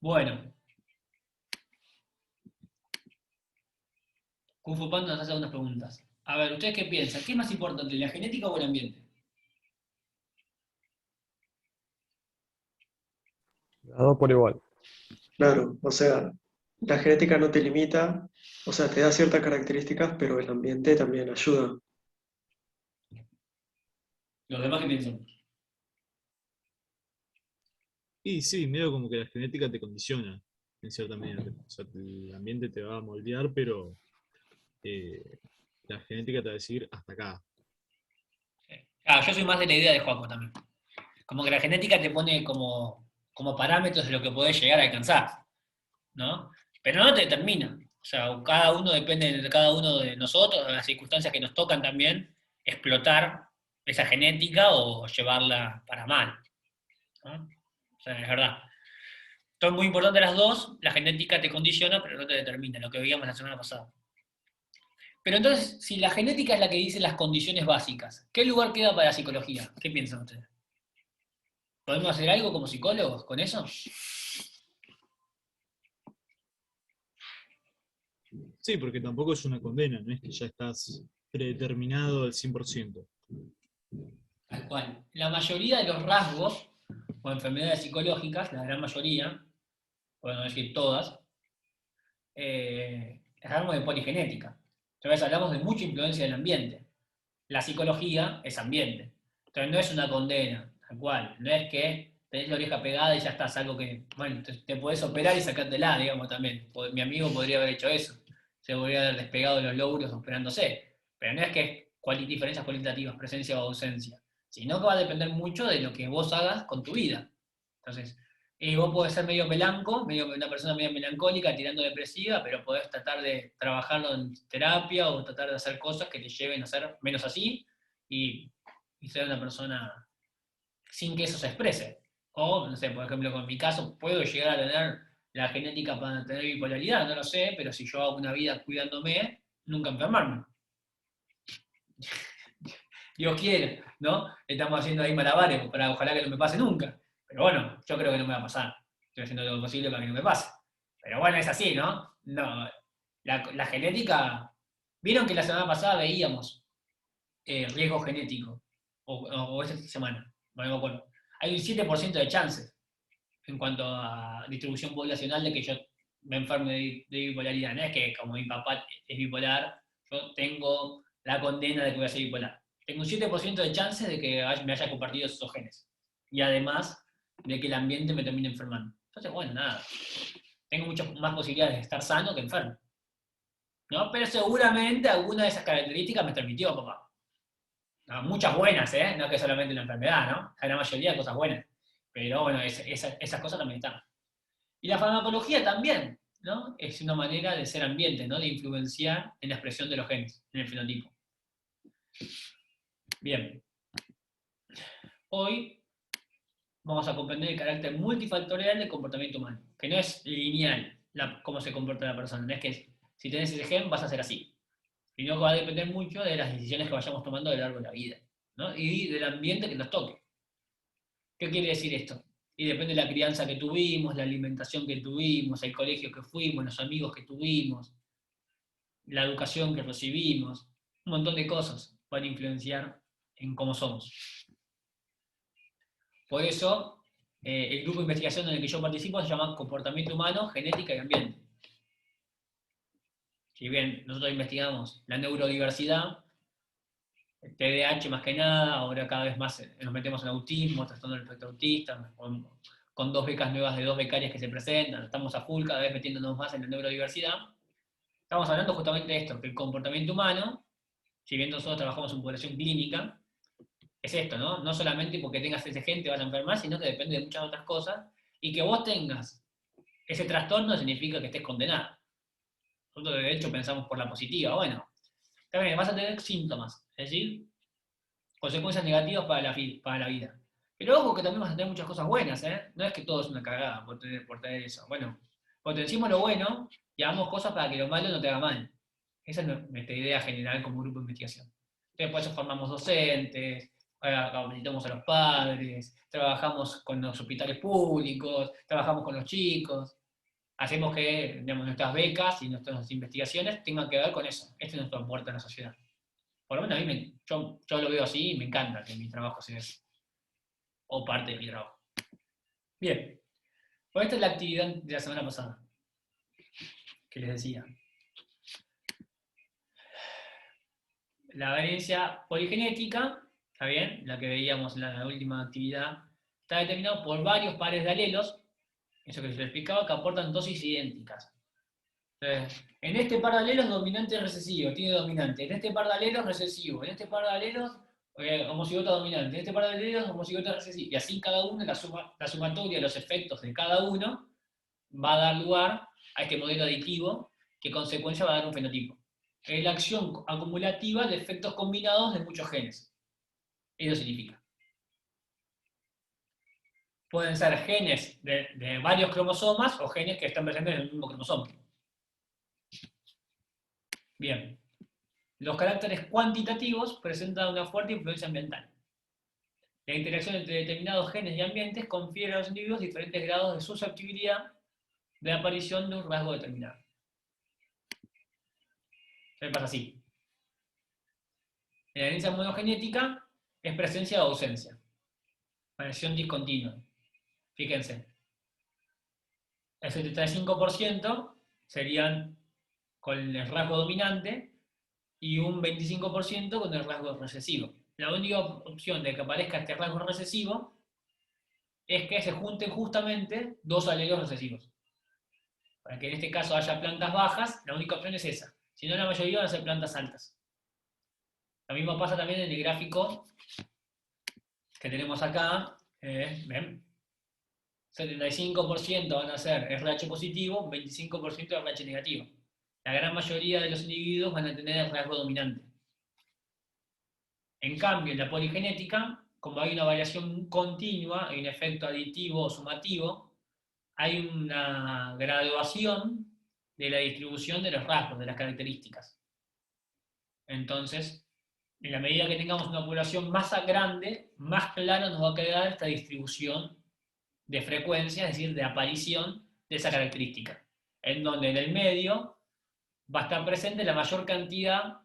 Bueno. Kung Fu Panda nos hace algunas preguntas. A ver, ¿ustedes qué piensan? ¿Qué es más importante, la genética o el ambiente? Las dos por igual. Claro, o sea, la genética no te limita, o sea, te da ciertas características, pero el ambiente también ayuda. ¿Los demás qué piensan? Y sí, medio como que la genética te condiciona, en cierta medida. O sea, el ambiente te va a moldear, pero la genética te va a decir hasta acá. Yo soy más de la idea de Juanjo también. Como que la genética te pone como parámetros de lo que podés llegar a alcanzar, ¿no? Pero no te determina. O sea, cada uno depende de cada uno de nosotros, de las circunstancias que nos tocan también, explotar esa genética o llevarla para mal, ¿no? O sea, es verdad. Son muy importantes las dos, la genética te condiciona, pero no te determina, lo que veíamos la semana pasada. Pero entonces, si la genética es la que dice las condiciones básicas, ¿qué lugar queda para la psicología? ¿Qué piensan ustedes? ¿Podemos hacer algo como psicólogos con eso? Sí, porque tampoco es una condena, no es que ya estás predeterminado al 100%. Tal cual. La mayoría de los rasgos o enfermedades psicológicas, la gran mayoría, por no decir todas, hablamos de poligenética. Entonces hablamos de mucha influencia del ambiente. La psicología es ambiente. Entonces no es una condena, tal cual. No es que tenés la oreja pegada y ya estás, algo que, bueno, te podés operar y sacártela, digamos, también. Mi amigo podría haber hecho eso. Se podría haber despegado de los lóbulos operándose. Pero no es que es diferencias cualitativas, presencia o ausencia, sino que va a depender mucho de lo que vos hagas con tu vida. Entonces, vos podés ser medio melanco, una persona medio melancólica, tirando depresiva, pero podés tratar de trabajarlo en terapia o tratar de hacer cosas que te lleven a ser menos así y ser una persona sin que eso se exprese. O, no sé, por ejemplo, con mi caso, puedo llegar a tener la genética para tener bipolaridad, no lo sé, pero si yo hago una vida cuidándome, nunca enfermarme. Dios quiere, ¿no? Estamos haciendo ahí malabares para ojalá que no me pase nunca. Pero bueno, yo creo que no me va a pasar. Estoy haciendo todo lo posible para que no me pase. Pero bueno, es así, ¿no? No, la genética... Vieron que la semana pasada veíamos riesgo genético, o esta semana, no me acuerdo. Hay un 7% de chances en cuanto a distribución poblacional de que yo me enferme de bipolaridad. No es que como mi papá es bipolar, yo tengo la condena de que voy a ser bipolar. Tengo un 7% de chances de que me haya compartido esos genes. Y además de que el ambiente me termine enfermando. Entonces, bueno, nada. Tengo muchas más posibilidades de estar sano que enfermo, ¿no? Pero seguramente alguna de esas características me transmitió papá. No, muchas buenas, ¿eh? No que solamente una enfermedad, ¿no? La gran mayoría de cosas buenas. Pero bueno, esas cosas también están. Y la farmacología también, ¿no? Es una manera de ser ambiente, ¿no? De influenciar en la expresión de los genes, en el fenotipo. Bien. Hoy vamos a comprender el carácter multifactorial del comportamiento humano, que no es lineal cómo se comporta la persona, no es que si tenés ese gen vas a ser así, sino que va a depender mucho de las decisiones que vayamos tomando a lo largo de la vida, ¿no? Y del ambiente que nos toque. ¿Qué quiere decir esto? Y depende de la crianza que tuvimos, la alimentación que tuvimos, el colegio que fuimos, los amigos que tuvimos, la educación que recibimos, un montón de cosas van a influenciar en cómo somos. Por eso, el grupo de investigación en el que yo participo se llama Comportamiento Humano, Genética y Ambiente. Si bien nosotros investigamos la neurodiversidad, el TDAH más que nada, ahora cada vez más nos metemos en autismo, trastorno del espectro autista, con 2 becas nuevas de 2 becarias que se presentan, estamos a full cada vez metiéndonos más en la neurodiversidad. Estamos hablando justamente de esto, que el comportamiento humano, si bien nosotros trabajamos en población clínica, es esto, ¿no? No solamente porque tengas ese gen te vas a enfermar, sino que depende de muchas otras cosas, y que vos tengas ese trastorno significa que estés condenado. Nosotros de hecho pensamos por la positiva, bueno, también vas a tener síntomas, es decir, consecuencias negativas para la vida. Pero ojo que también vas a tener muchas cosas buenas, ¿eh? No es que todo es una cagada por tener eso. Bueno, potenciemos lo bueno y hagamos cosas para que lo malo no te haga mal. Esa es nuestra idea general como grupo de investigación. Entonces, por eso formamos docentes, capacitamos a los padres, trabajamos con los hospitales públicos, trabajamos con los chicos, hacemos que, digamos, nuestras becas y nuestras investigaciones tengan que ver con eso. Este es nuestro aporte a la sociedad. Por lo menos a mí, yo lo veo así y me encanta que mi trabajo sea eso. O parte de mi trabajo. Bien. Pues esta es la actividad de la semana pasada, que les decía. La variancia poligenética, ¿está bien? La que veíamos en la última actividad, está determinada por varios pares de alelos, eso que les explicaba, que aportan dosis idénticas. Entonces, en este par de alelos dominante recesivo, tiene dominante. En este par de alelos recesivo. En este par de alelos homocigota dominante. En este par de alelos homocigota recesivo. Y así cada uno, la sumatoria de los efectos de cada uno va a dar lugar a este modelo aditivo ¿Qué consecuencia va a dar un fenotipo? Es la acción acumulativa de efectos combinados de muchos genes. Eso significa. Pueden ser genes de varios cromosomas o genes que están presentes en el mismo cromosoma. Bien. Los caracteres cuantitativos presentan una fuerte influencia ambiental. La interacción entre determinados genes y ambientes confiere a los individuos diferentes grados de susceptibilidad de la aparición de un rasgo determinado. Se pasa así. En la herencia monogenética es presencia o ausencia. Variación discontinua. Fíjense. El 75% serían con el rasgo dominante y un 25% con el rasgo recesivo. La única opción de que aparezca este rasgo recesivo es que se junten justamente dos alelos recesivos. Para que en este caso haya plantas bajas, la única opción es esa. Si no, la mayoría van a ser plantas altas. Lo mismo pasa también en el gráfico que tenemos acá. ¿Ven? 75% van a ser RH positivo, 25% RH negativo. La gran mayoría de los individuos van a tener el rasgo dominante. En cambio, en la poligenética, como hay una variación continua, hay un efecto aditivo o sumativo, hay una graduación de la distribución de los rasgos, de las características. Entonces, en la medida que tengamos una población más grande, más claro nos va a quedar esta distribución de frecuencia, es decir, de aparición de esa característica. En donde en el medio va a estar presente la mayor cantidad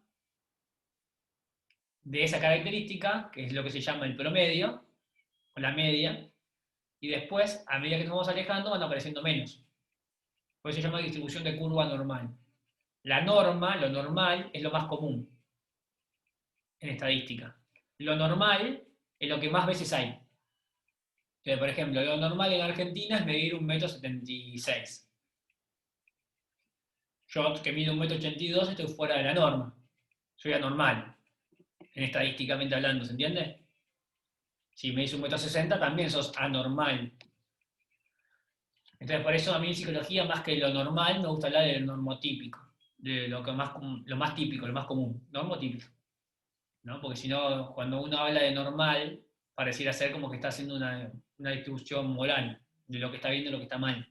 de esa característica, que es lo que se llama el promedio, o la media, y después, a medida que nos vamos alejando, van apareciendo menos. Por eso se llama distribución de curva normal. La norma, lo normal, es lo más común en estadística. Lo normal es lo que más veces hay. Entonces, por ejemplo, lo normal en Argentina es medir 1,76 m. Yo, que mido 1,82 m, estoy fuera de la norma. Soy anormal, estadísticamente hablando, ¿se entiende? Si me dice 1,60 m, también sos anormal. Entonces, por eso a mí en psicología, más que lo normal, me gusta hablar del normotípico, de lo más típico, lo más común, normotípico. ¿No? Porque si no, cuando uno habla de normal, pareciera ser como que está haciendo una distribución moral de lo que está bien y lo que está mal.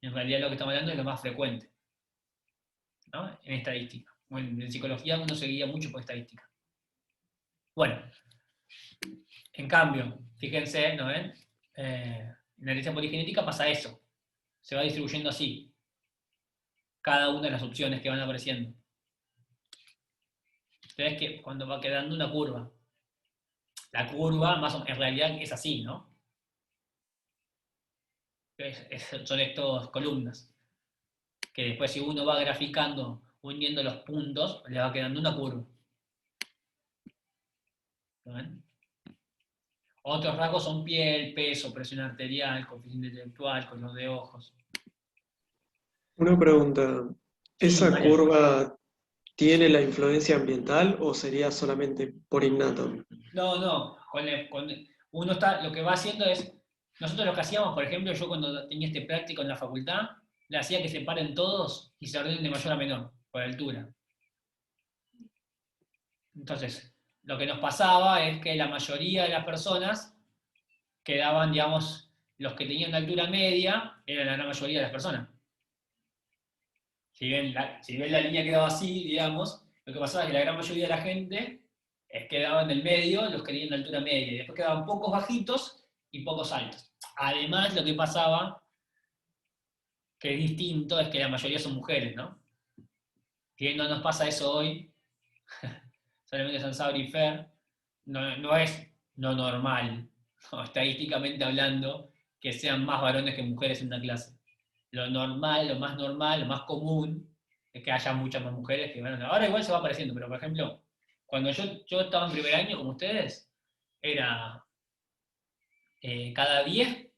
En realidad lo que estamos hablando es lo más frecuente, ¿no? En estadística. Bueno, en psicología uno se guía mucho por estadística. Bueno, en cambio, fíjense, ¿no ven? En la herencia poligenética pasa eso. Se va distribuyendo así. Cada una de las opciones que van apareciendo. Ustedes que cuando va quedando una curva. La curva, más o menos, en realidad es así, ¿no? Son estas columnas. Que después si uno va graficando, uniendo los puntos, le va quedando una curva. ¿Lo ven? Otros rasgos son piel, peso, presión arterial, coeficiente intelectual, color de ojos. Una pregunta, ¿esa vale. curva tiene la influencia ambiental o sería solamente por innato? No. Uno está, lo que va haciendo es, nosotros lo que hacíamos, por ejemplo, yo cuando tenía este práctico en la facultad, le hacía que se paren todos y se ordenen de mayor a menor, por altura. Entonces, lo que nos pasaba es que la mayoría de las personas quedaban, digamos, los que tenían una altura media, eran la gran mayoría de las personas. Si ven la línea quedaba así, digamos, lo que pasaba es que la gran mayoría de la gente quedaba en el medio, los que tenían una altura media, y después quedaban pocos bajitos y pocos altos. Además, lo que pasaba, que es distinto, es que la mayoría son mujeres, ¿no? Si bien no nos pasa eso hoy, solamente San Sabri y Fer, no es lo normal, ¿no? Estadísticamente hablando, que sean más varones que mujeres en una clase. Lo normal, lo más común, es que haya muchas más mujeres que varones. Ahora igual se va apareciendo, pero por ejemplo, cuando yo estaba en primer año, como ustedes, era cada 10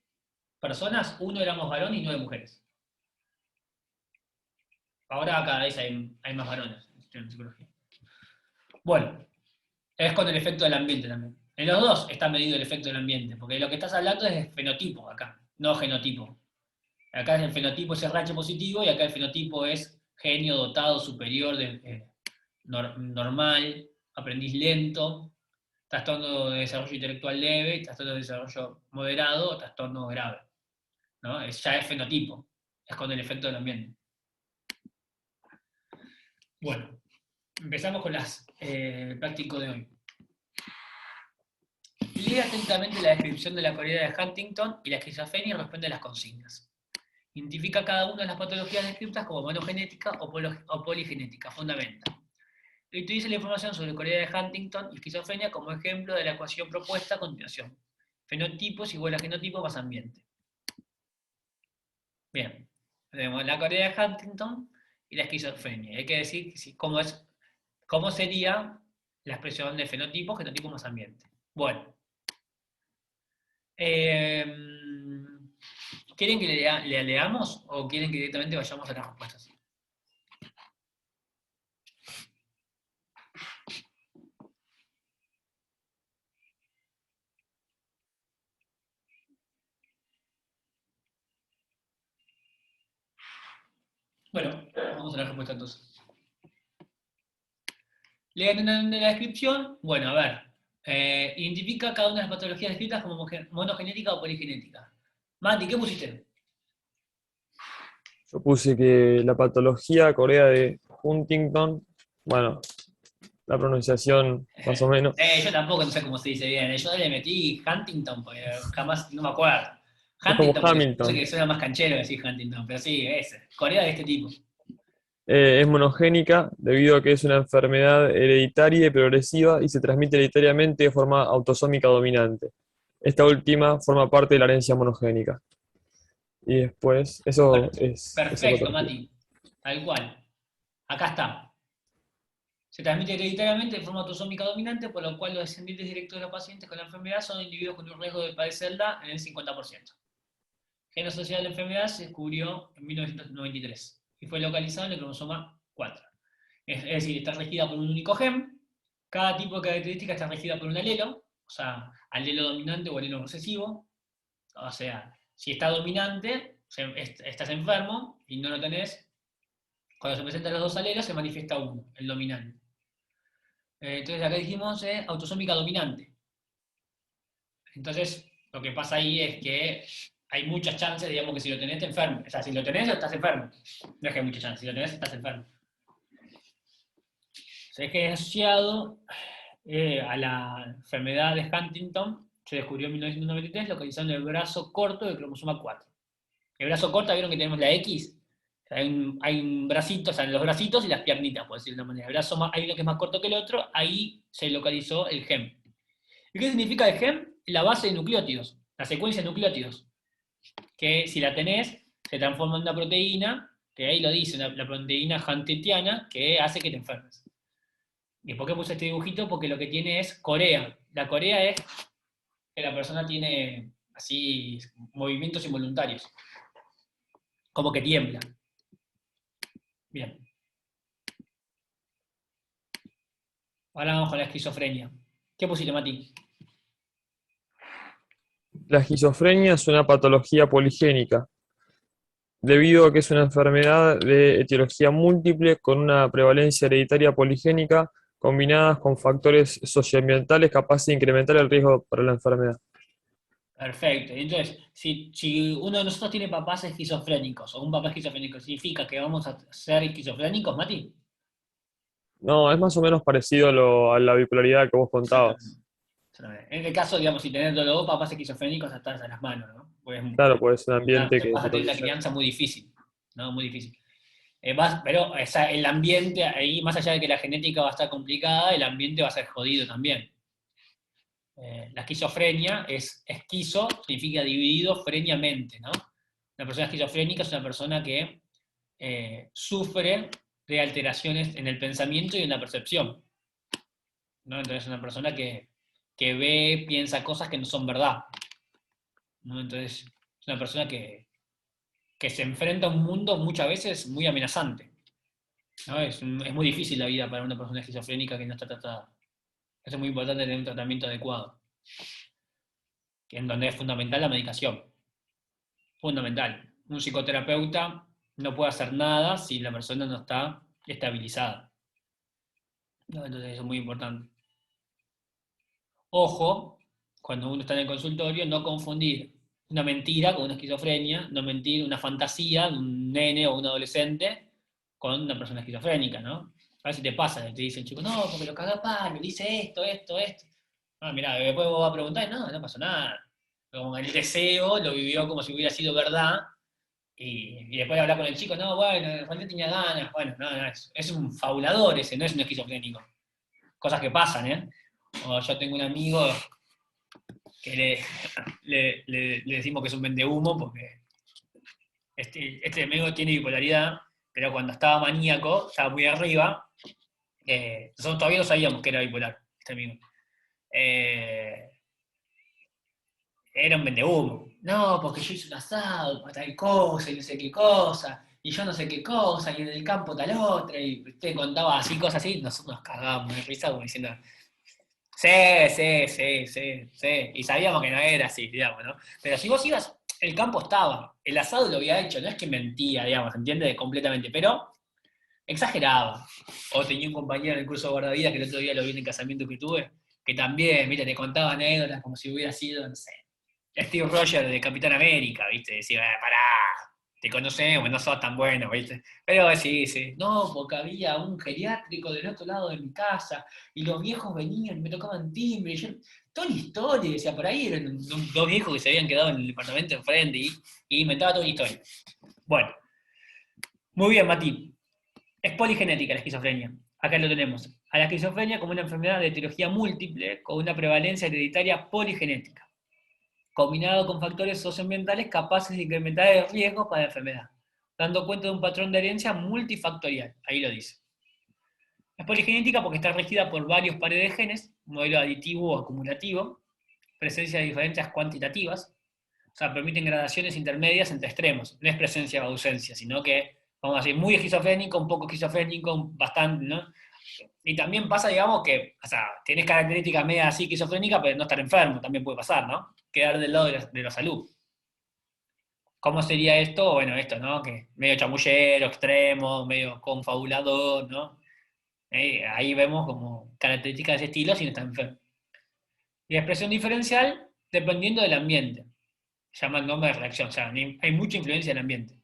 personas, 1 éramos varones y 9 mujeres. Ahora cada vez hay más varones en psicología. Bueno, es con el efecto del ambiente también. En los dos está medido el efecto del ambiente, porque lo que estás hablando es de fenotipo acá, no genotipo. Acá el fenotipo es RH positivo y acá el fenotipo es genio dotado superior normal, aprendiz lento, trastorno de desarrollo intelectual leve, trastorno de desarrollo moderado o trastorno grave. ¿No? Ya es fenotipo, es con el efecto del ambiente. Bueno, empezamos con el práctico de hoy. Lea atentamente la descripción de la Corea de Huntington y la esquizofrenia y responde a las consignas. Identifica cada una de las patologías descritas como monogenética o poligenética, fundamenta. Utiliza la información sobre Corea de Huntington y esquizofrenia como ejemplo de la ecuación propuesta a continuación. Fenotipos igual a genotipo más ambiente. Bien, tenemos la Corea de Huntington y la esquizofrenia. Hay que decir cómo sería la expresión de fenotipo, genotipo más ambiente. Bueno. ¿Quieren que le leamos o quieren que directamente vayamos a las respuestas? Bueno, vamos a la respuesta entonces. Lean en la descripción. Bueno, a ver. Identifica cada una de las patologías descritas como monogenética o poligenética. Mati, ¿qué pusiste? Yo puse que la patología Corea de Huntington, bueno, la pronunciación más o menos. Yo tampoco no sé cómo se dice bien. Yo le metí Huntington, porque jamás, no me acuerdo. Es como Huntington, Hamilton. sé que suena más canchero decir Huntington, pero sí, ese. Corea de este tipo. Es monogénica debido a que es una enfermedad hereditaria y progresiva y se transmite hereditariamente de forma autosómica dominante. Esta última forma parte de la herencia monogénica. Y después, eso es... Perfecto, Mati. Tal cual. Acá está. Se transmite hereditariamente de forma autosómica dominante, por lo cual los descendientes directos de los pacientes con la enfermedad son individuos con un riesgo de padecerla en el 50%. Genio social de la enfermedad se descubrió en 1993 y fue localizado en el cromosoma 4. Es decir, está regida por un único gen. Cada tipo de característica está regida por un alelo, o sea, alelo dominante o alelo recesivo. O sea, si está dominante, estás enfermo y no lo tenés. Cuando se presentan los dos alelos, se manifiesta uno, el dominante. Entonces acá dijimos autosómica dominante. Entonces, lo que pasa ahí es que hay muchas chances, digamos, que si lo tenés, te enfermo. O sea, si lo tenés, estás enfermo. No es que hay muchas chances, si lo tenés, estás enfermo. Se que es asociado a la enfermedad de Huntington, se descubrió en 1993, localizando el brazo corto del cromosoma 4. El brazo corto, ¿vieron que tenemos la X? Hay un bracito, o sea, los bracitos y las piernitas, por decirlo de una manera. El brazo hay uno que es más corto que el otro, ahí se localizó el gen. ¿Y qué significa el gen? La base de nucleótidos, la secuencia de nucleótidos. Que si la tenés, se transforma en una proteína, que ahí lo dice, la proteína huntingtiana, que hace que te enfermes. ¿Y por qué puse este dibujito? Porque lo que tiene es corea. La corea es que la persona tiene así movimientos involuntarios. Como que tiembla. Bien. Ahora vamos con la esquizofrenia. ¿Qué pusiste, Mati? La esquizofrenia es una patología poligénica, debido a que es una enfermedad de etiología múltiple con una prevalencia hereditaria poligénica combinadas con factores socioambientales capaces de incrementar el riesgo para la enfermedad. Perfecto. Entonces, si uno de nosotros tiene papás esquizofrénicos o un papá esquizofrénico, ¿significa que vamos a ser esquizofrénicos, Mati? No, es más o menos parecido a la bipolaridad que vos contabas. En el caso, digamos, si tenés dos papás esquizofrénicos, estás a las manos, ¿no? Pues, Claro, pues es un ambiente que... vas a tener una crianza muy difícil, ¿no? Muy difícil. Pero el ambiente, ahí, más allá de que la genética va a estar complicada, el ambiente va a ser jodido también. La esquizofrenia es esquizo, significa dividido freniamente, ¿no? Una persona esquizofrénica es una persona que sufre de alteraciones en el pensamiento y en la percepción, ¿no? Entonces es una persona que piensa cosas que no son verdad, ¿no? Entonces es una persona que se enfrenta a un mundo muchas veces muy amenazante, ¿no? Es muy difícil la vida para una persona esquizofrénica que no está tratada. Eso es muy importante tener un tratamiento adecuado, en donde es fundamental la medicación. Fundamental. Un psicoterapeuta no puede hacer nada si la persona no está estabilizada. ¿No? Entonces eso es muy importante. Ojo, cuando uno está en el consultorio, no confundir una mentira con una esquizofrenia, no mentir una fantasía de un nene o un adolescente con una persona esquizofrénica, ¿no? A ver si te pasa, te dice el chico, no, porque lo caga a palo, dice esto. Ah, mirá, después vos vas a preguntar, no, no pasó nada. Como el deseo lo vivió como si hubiera sido verdad, y después de hablar con el chico, no, bueno, en realidad tenía ganas, bueno, no, no, es un fabulador ese, no es un esquizofrénico. Cosas que pasan, ¿eh? O yo tengo un amigo que le decimos que es un vendehumo porque este amigo tiene bipolaridad, pero cuando estaba maníaco, estaba muy arriba, nosotros todavía no sabíamos que era bipolar, este amigo. Era un vendehumo. No, porque yo hice un asado para tal cosa y no sé qué cosa, y yo no sé qué cosa, y en el campo tal otra, y usted contaba así cosas así, nosotros nos cagábamos de risa como diciendo, sí, y sabíamos que no era así, digamos, ¿no? Pero si vos ibas, el campo estaba, el asado lo había hecho, no es que mentía, digamos, ¿entiendes? Completamente, pero exageraba. O tenía un compañero en el curso de guardavidas que el otro día lo vi en el casamiento que tuve, que también, mira, te contaba anécdotas como si hubiera sido, no sé, Steve Rogers de Capitán América, ¿viste? Decía, pará, te conocemos, no sos tan bueno, ¿viste? Pero sí, no, porque había un geriátrico del otro lado de mi casa, y los viejos venían, me tocaban timbre, y yo, toda una historia, decía, por ahí eran dos viejos que se habían quedado en el departamento enfrente, y inventaba toda una historia. Bueno, muy bien, Mati. Es poligenética la esquizofrenia. Acá lo tenemos. A la esquizofrenia como una enfermedad de etiología múltiple con una prevalencia hereditaria poligenética, combinado con factores socioambientales capaces de incrementar el riesgo para la enfermedad, dando cuenta de un patrón de herencia multifactorial. Ahí lo dice. Es poligenética porque está regida por varios pares de genes, modelo aditivo o acumulativo, presencia de diferencias cuantitativas, o sea, permiten gradaciones intermedias entre extremos. No es presencia o ausencia, sino que, vamos a decir, muy esquizofrénico, un poco esquizofrénico, bastante, ¿no? Y también pasa, digamos, que, o sea, tienes características medias así esquizofrénicas, pero no estar enfermo, también puede pasar, ¿no? Quedar del lado de la salud. ¿Cómo sería esto? Bueno, esto, ¿no? Que medio chamullero, extremo, medio confabulador, ¿no? Ahí vemos como características de ese estilo si no está enfermo. Y expresión diferencial dependiendo del ambiente. Se llama el nombre de reacción, o sea, hay mucha influencia del ambiente.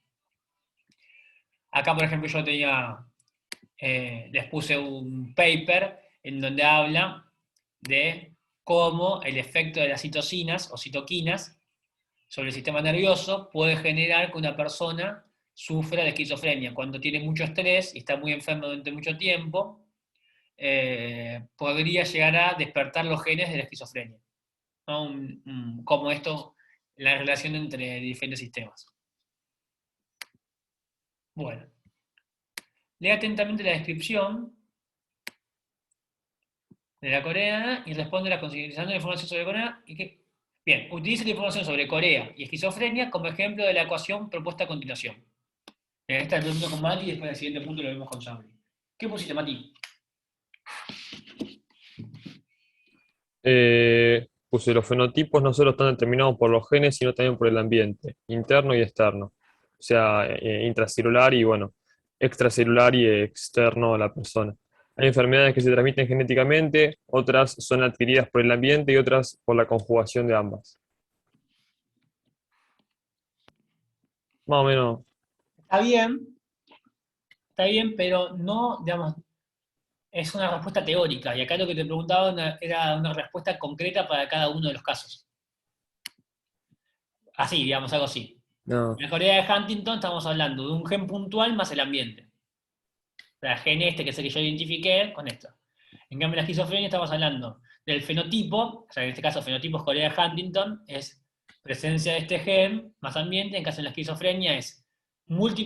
Acá, por ejemplo, yo les puse un paper en donde habla de cómo el efecto de las citocinas o citoquinas sobre el sistema nervioso puede generar que una persona sufra de esquizofrenia. Cuando tiene mucho estrés y está muy enfermo durante mucho tiempo, podría llegar a despertar los genes de la esquizofrenia, ¿no? Como esto, la relación entre diferentes sistemas. Bueno, lea atentamente la descripción de la coreana y responde la consideración de la información sobre Corea. Bien, utilice la información sobre Corea y esquizofrenia como ejemplo de la ecuación propuesta a continuación. Esta es el punto con Mati y después el siguiente punto lo vemos con Sabri. ¿Qué pusiste, Mati? Puse los fenotipos no solo están determinados por los genes, sino también por el ambiente, interno y externo. O sea, intracelular y, bueno, extracelular y externo a la persona. Hay enfermedades que se transmiten genéticamente, otras son adquiridas por el ambiente y otras por la conjugación de ambas. Más o menos. Está bien, pero no, digamos, es una respuesta teórica, y acá lo que te preguntaba era una respuesta concreta para cada uno de los casos. Así, digamos, algo así. No. En la Corea de Huntington estamos hablando de un gen puntual más el ambiente. O sea, el gen este que es el que yo identifiqué con esto. En cambio, en la esquizofrenia estamos hablando del fenotipo, o sea, en este caso fenotipos Corea de Huntington, es presencia de este gen más ambiente. En caso de la esquizofrenia es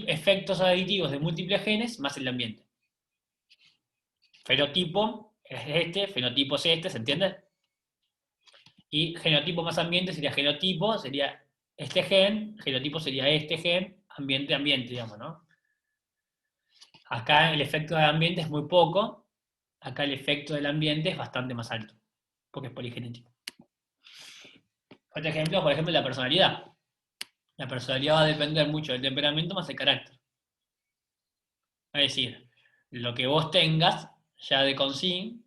efectos aditivos de múltiples genes más el ambiente. Fenotipo es este, fenotipo es este, ¿se entiende? Y genotipo más ambiente sería genotipo, sería este gen, genotipo sería este gen, ambiente, digamos, ¿no? Acá el efecto del ambiente es muy poco, acá el efecto del ambiente es bastante más alto, porque es poligenético. Otro ejemplo, por ejemplo, la personalidad. La personalidad va a depender mucho del temperamento más el carácter. Es decir, lo que vos tengas ya de consigna,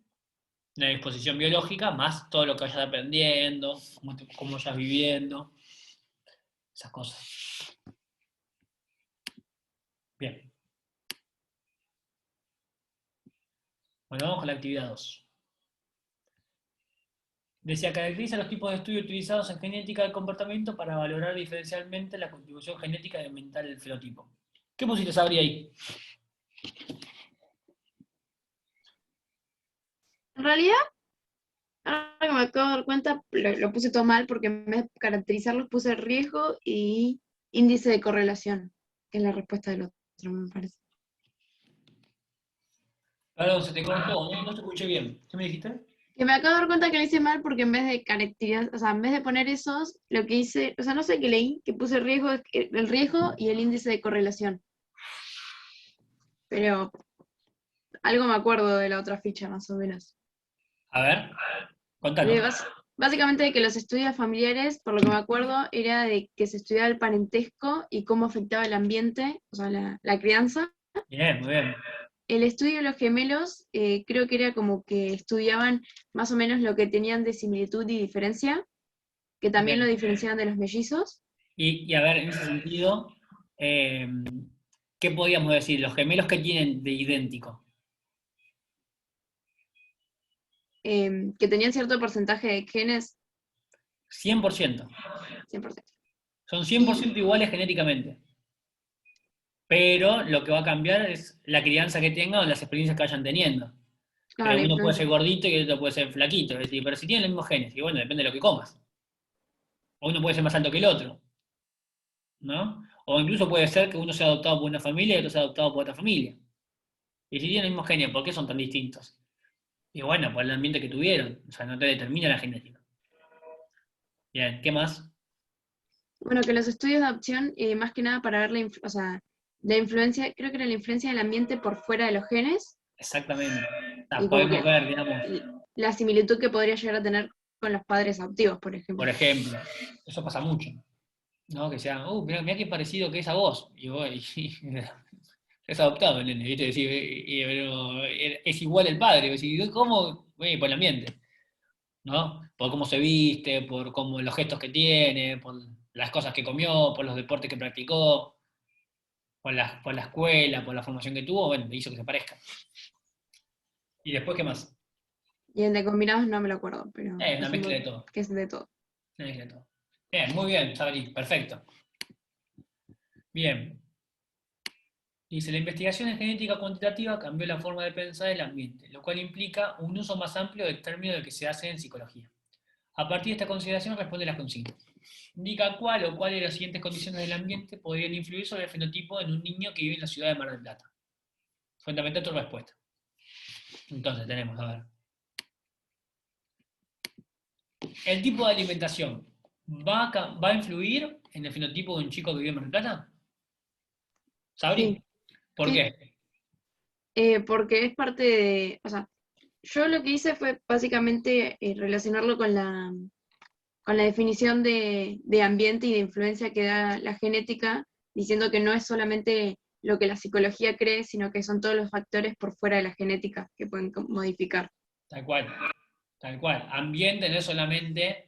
una disposición biológica, más todo lo que vayas aprendiendo, cómo vayas viviendo, esas cosas. Bien. Bueno, vamos con la actividad 2. Decía, caracteriza los tipos de estudio utilizados en genética del comportamiento para valorar diferencialmente la contribución genética y ambiental del fenotipo. ¿Qué pusiste, Sabri, ahí? En realidad, ahora que me acabo de dar cuenta, lo puse todo mal porque en vez de caracterizarlos puse riesgo y índice de correlación, que es la respuesta del otro, me parece. Perdón, se te cortó, no te escuché bien. ¿Qué me dijiste? Que me acabo de dar cuenta que lo hice mal porque en vez de caracterizar, o sea, en vez de poner esos, lo que hice, o sea, no sé qué leí, que puse el riesgo y el índice de correlación. Pero algo me acuerdo de la otra ficha, más o menos. A ver, De contanos. básicamente de que los estudios familiares, por lo que me acuerdo, era de que se estudiaba el parentesco y cómo afectaba el ambiente, o sea, la crianza. Bien, muy bien. El estudio de los gemelos, creo que era como que estudiaban más o menos lo que tenían de similitud y diferencia, que también lo Bien. diferenciaban de los mellizos. Y a ver, en ese sentido, ¿qué podríamos decir? Los gemelos que tienen de idéntico. Que tenían cierto porcentaje de genes, 100%. 100%. Son 100% iguales genéticamente. Pero lo que va a cambiar es la crianza que tengan o las experiencias que vayan teniendo. Claro, la Uno puede ser influencia. gordito y el otro puede ser flaquito. Es decir, pero si tienen los mismos genes, y bueno, depende de lo que comas. O uno puede ser más alto que el otro, ¿no? O incluso puede ser que uno sea adoptado por una familia y otro sea adoptado por otra familia. Y si tienen los mismos genes, ¿por qué son tan distintos? Y bueno, por el ambiente que tuvieron. O sea, no te determina la genética. Bien, ¿qué más? Bueno, que los estudios de adopción, más que nada para ver o sea, la influencia, creo que era la influencia del ambiente por fuera de los genes, Exactamente. O sea, y como podemos que ver, digamos, la similitud que podría llegar a tener con los padres adoptivos, por ejemplo. por ejemplo, eso pasa mucho, ¿no? Que sea, mirá qué parecido que es a vos. Y vos, es adoptado el nene, ¿viste? Decir, pero es igual el padre. Decir, ¿cómo? Por el ambiente, ¿no? Por cómo se viste, por cómo, los gestos que tiene, por las cosas que comió, por los deportes que practicó, por la escuela, por la formación que tuvo, bueno, hizo que se parezca. ¿Y después qué más? Y el de combinados no me lo acuerdo, pero Una es mezcla de todo. que es de todo. Una mezcla de todo. Bien, muy bien, Sabri, perfecto. Bien. Dice, la investigación en genética cuantitativa cambió la forma de pensar el ambiente, lo cual implica un uso más amplio del término del que se hace en psicología. A partir de esta consideración responde las consignas. Indica cuál o cuáles de las siguientes condiciones del ambiente podrían influir sobre el fenotipo en un niño que vive en la ciudad de Mar del Plata. Fundamental tu respuesta. Entonces tenemos, a ver. ¿El tipo de alimentación va a influir en el fenotipo de un chico que vive en Mar del Plata? ¿Sabri? Sí. ¿Por Sí. qué? Porque es parte de, o sea, yo lo que hice fue básicamente relacionarlo con la definición de ambiente y de influencia que da la genética, diciendo que no es solamente lo que la psicología cree, sino que son todos los factores por fuera de la genética que pueden modificar. Tal cual. Tal cual. Ambiente no es solamente,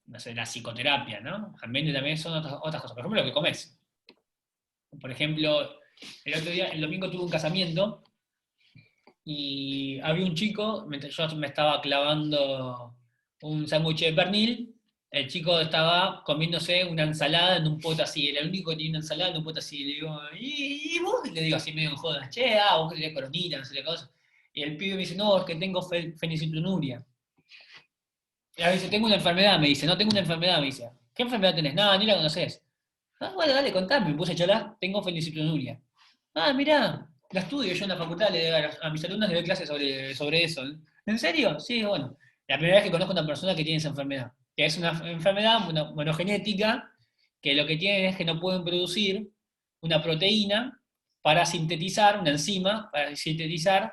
no sé, la psicoterapia, ¿no? Ambiente también son otras cosas. Por ejemplo, lo que comes. Por ejemplo, el otro día, el domingo tuve un casamiento y había un chico, mientras yo me estaba clavando un sándwich de pernil, el chico estaba comiéndose una ensalada en un pote así, era el único que tenía una ensalada en un pote así, le digo, ¿y vos? Y le digo así medio en jodas, che, vos que tenés coronita, no sé qué cosa. Y el pibe me dice, no, es que tengo fenilcetonuria. Y a veces tengo una enfermedad, me dice, no, tengo una enfermedad, me dice. ¿Qué enfermedad tenés? Nada, ni la conoces. Ah, bueno, dale, contame, me puse a charlar, tengo fenilcetonuria. Ah, mirá, la estudio yo en la facultad, a mis alumnos les doy clases sobre eso. ¿En serio? Sí, bueno. La primera vez que conozco a una persona que tiene esa enfermedad, que es una enfermedad monogenética, que lo que tienen es que no pueden producir una proteína para sintetizar, una enzima, para sintetizar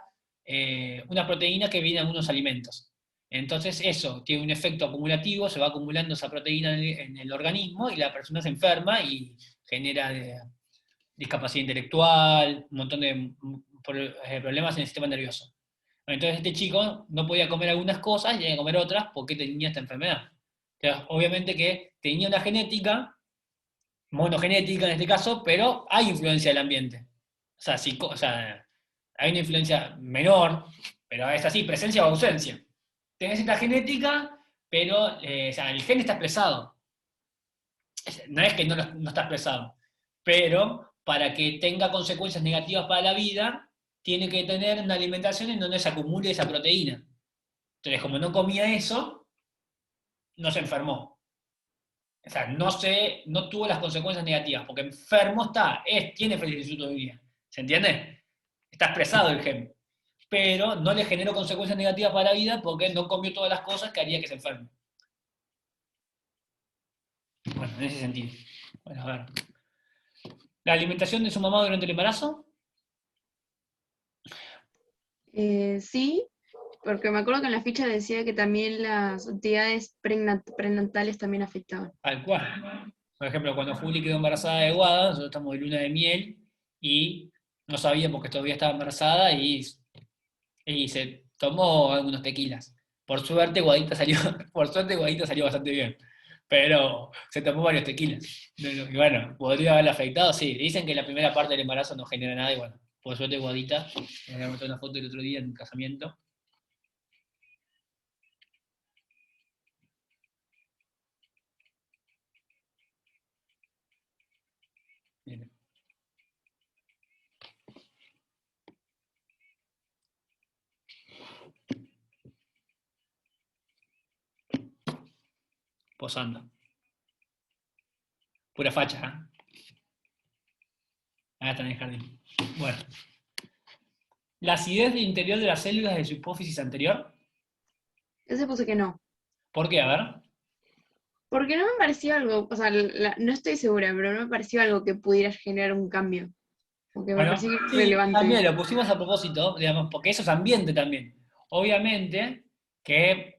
una proteína que viene de algunos alimentos. Entonces eso tiene un efecto acumulativo, se va acumulando esa proteína en el organismo y la persona se enferma y genera discapacidad intelectual, un montón de problemas en el sistema nervioso. Entonces este chico no podía comer algunas cosas y tenía que comer otras porque tenía esta enfermedad. Entonces, obviamente que tenía una genética, monogenética en este caso, pero hay influencia del ambiente. O sea, hay una influencia menor, pero es así, presencia o ausencia. Tenés esta genética, pero el gen está expresado. No es que no está expresado, pero para que tenga consecuencias negativas para la vida, tiene que tener una alimentación en donde se acumule esa proteína. Entonces, como no comía eso, no se enfermó. O sea, no tuvo las consecuencias negativas, porque enfermo tiene felicidad de vida. ¿Se entiende? Está expresado el gen. Pero no le generó consecuencias negativas para la vida porque no comió todas las cosas que haría que se enferme. Bueno, en ese sentido. Bueno, a ver. ¿La alimentación de su mamá durante el embarazo? Sí, porque me acuerdo que en la ficha decía que también las actividades prenatales también afectaban. Tal cual. Por ejemplo, cuando Juli quedó embarazada de Guada, nosotros estamos de luna de miel y no sabía porque todavía estaba embarazada y se tomó algunos tequilas. Por suerte Guadita salió bastante bien. Pero se tomó varios tequilas. Y bueno, podría haberle afectado, sí. Dicen que la primera parte del embarazo no genera nada y bueno, por suerte Guadita, me mostró una foto el otro día en un casamiento. Miren. Posando. Pura facha, ¿eh? Ahí está en el jardín. Bueno. La acidez del interior de las células de su hipófisis anterior. Ese puse que no. ¿Por qué? A ver. Porque no me pareció algo, o sea, no estoy segura, pero no me pareció algo que pudiera generar un cambio. Porque me Bueno, pareció sí, relevante. también lo pusimos a propósito, digamos, porque eso es ambiente también. Obviamente que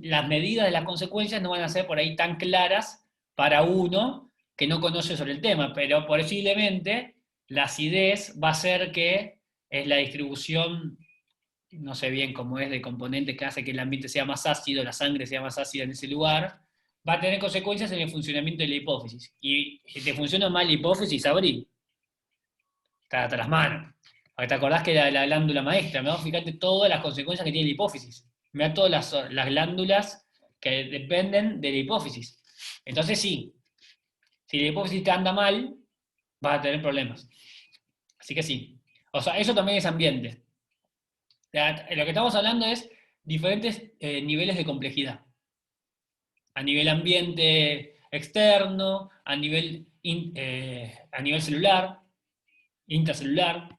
las medidas de las consecuencias no van a ser por ahí tan claras para uno que no conoce sobre el tema, pero posiblemente la acidez va a ser que es la distribución, no sé bien cómo es, de componentes que hace que el ambiente sea más ácido, la sangre sea más ácida en ese lugar, va a tener consecuencias en el funcionamiento de la hipófisis. Y si te funciona mal la hipófisis, abrí. Está hasta las manos. Porque te acordás que era la glándula maestra, ¿no? Fíjate todas las consecuencias que tiene la hipófisis. Mira todas las glándulas que dependen de la hipófisis. Entonces sí, si la hipófisis te anda mal, vas a tener problemas. Así que sí. O sea, eso también es ambiente. Lo que estamos hablando es diferentes niveles de complejidad. A nivel ambiente externo, a nivel celular, intracelular.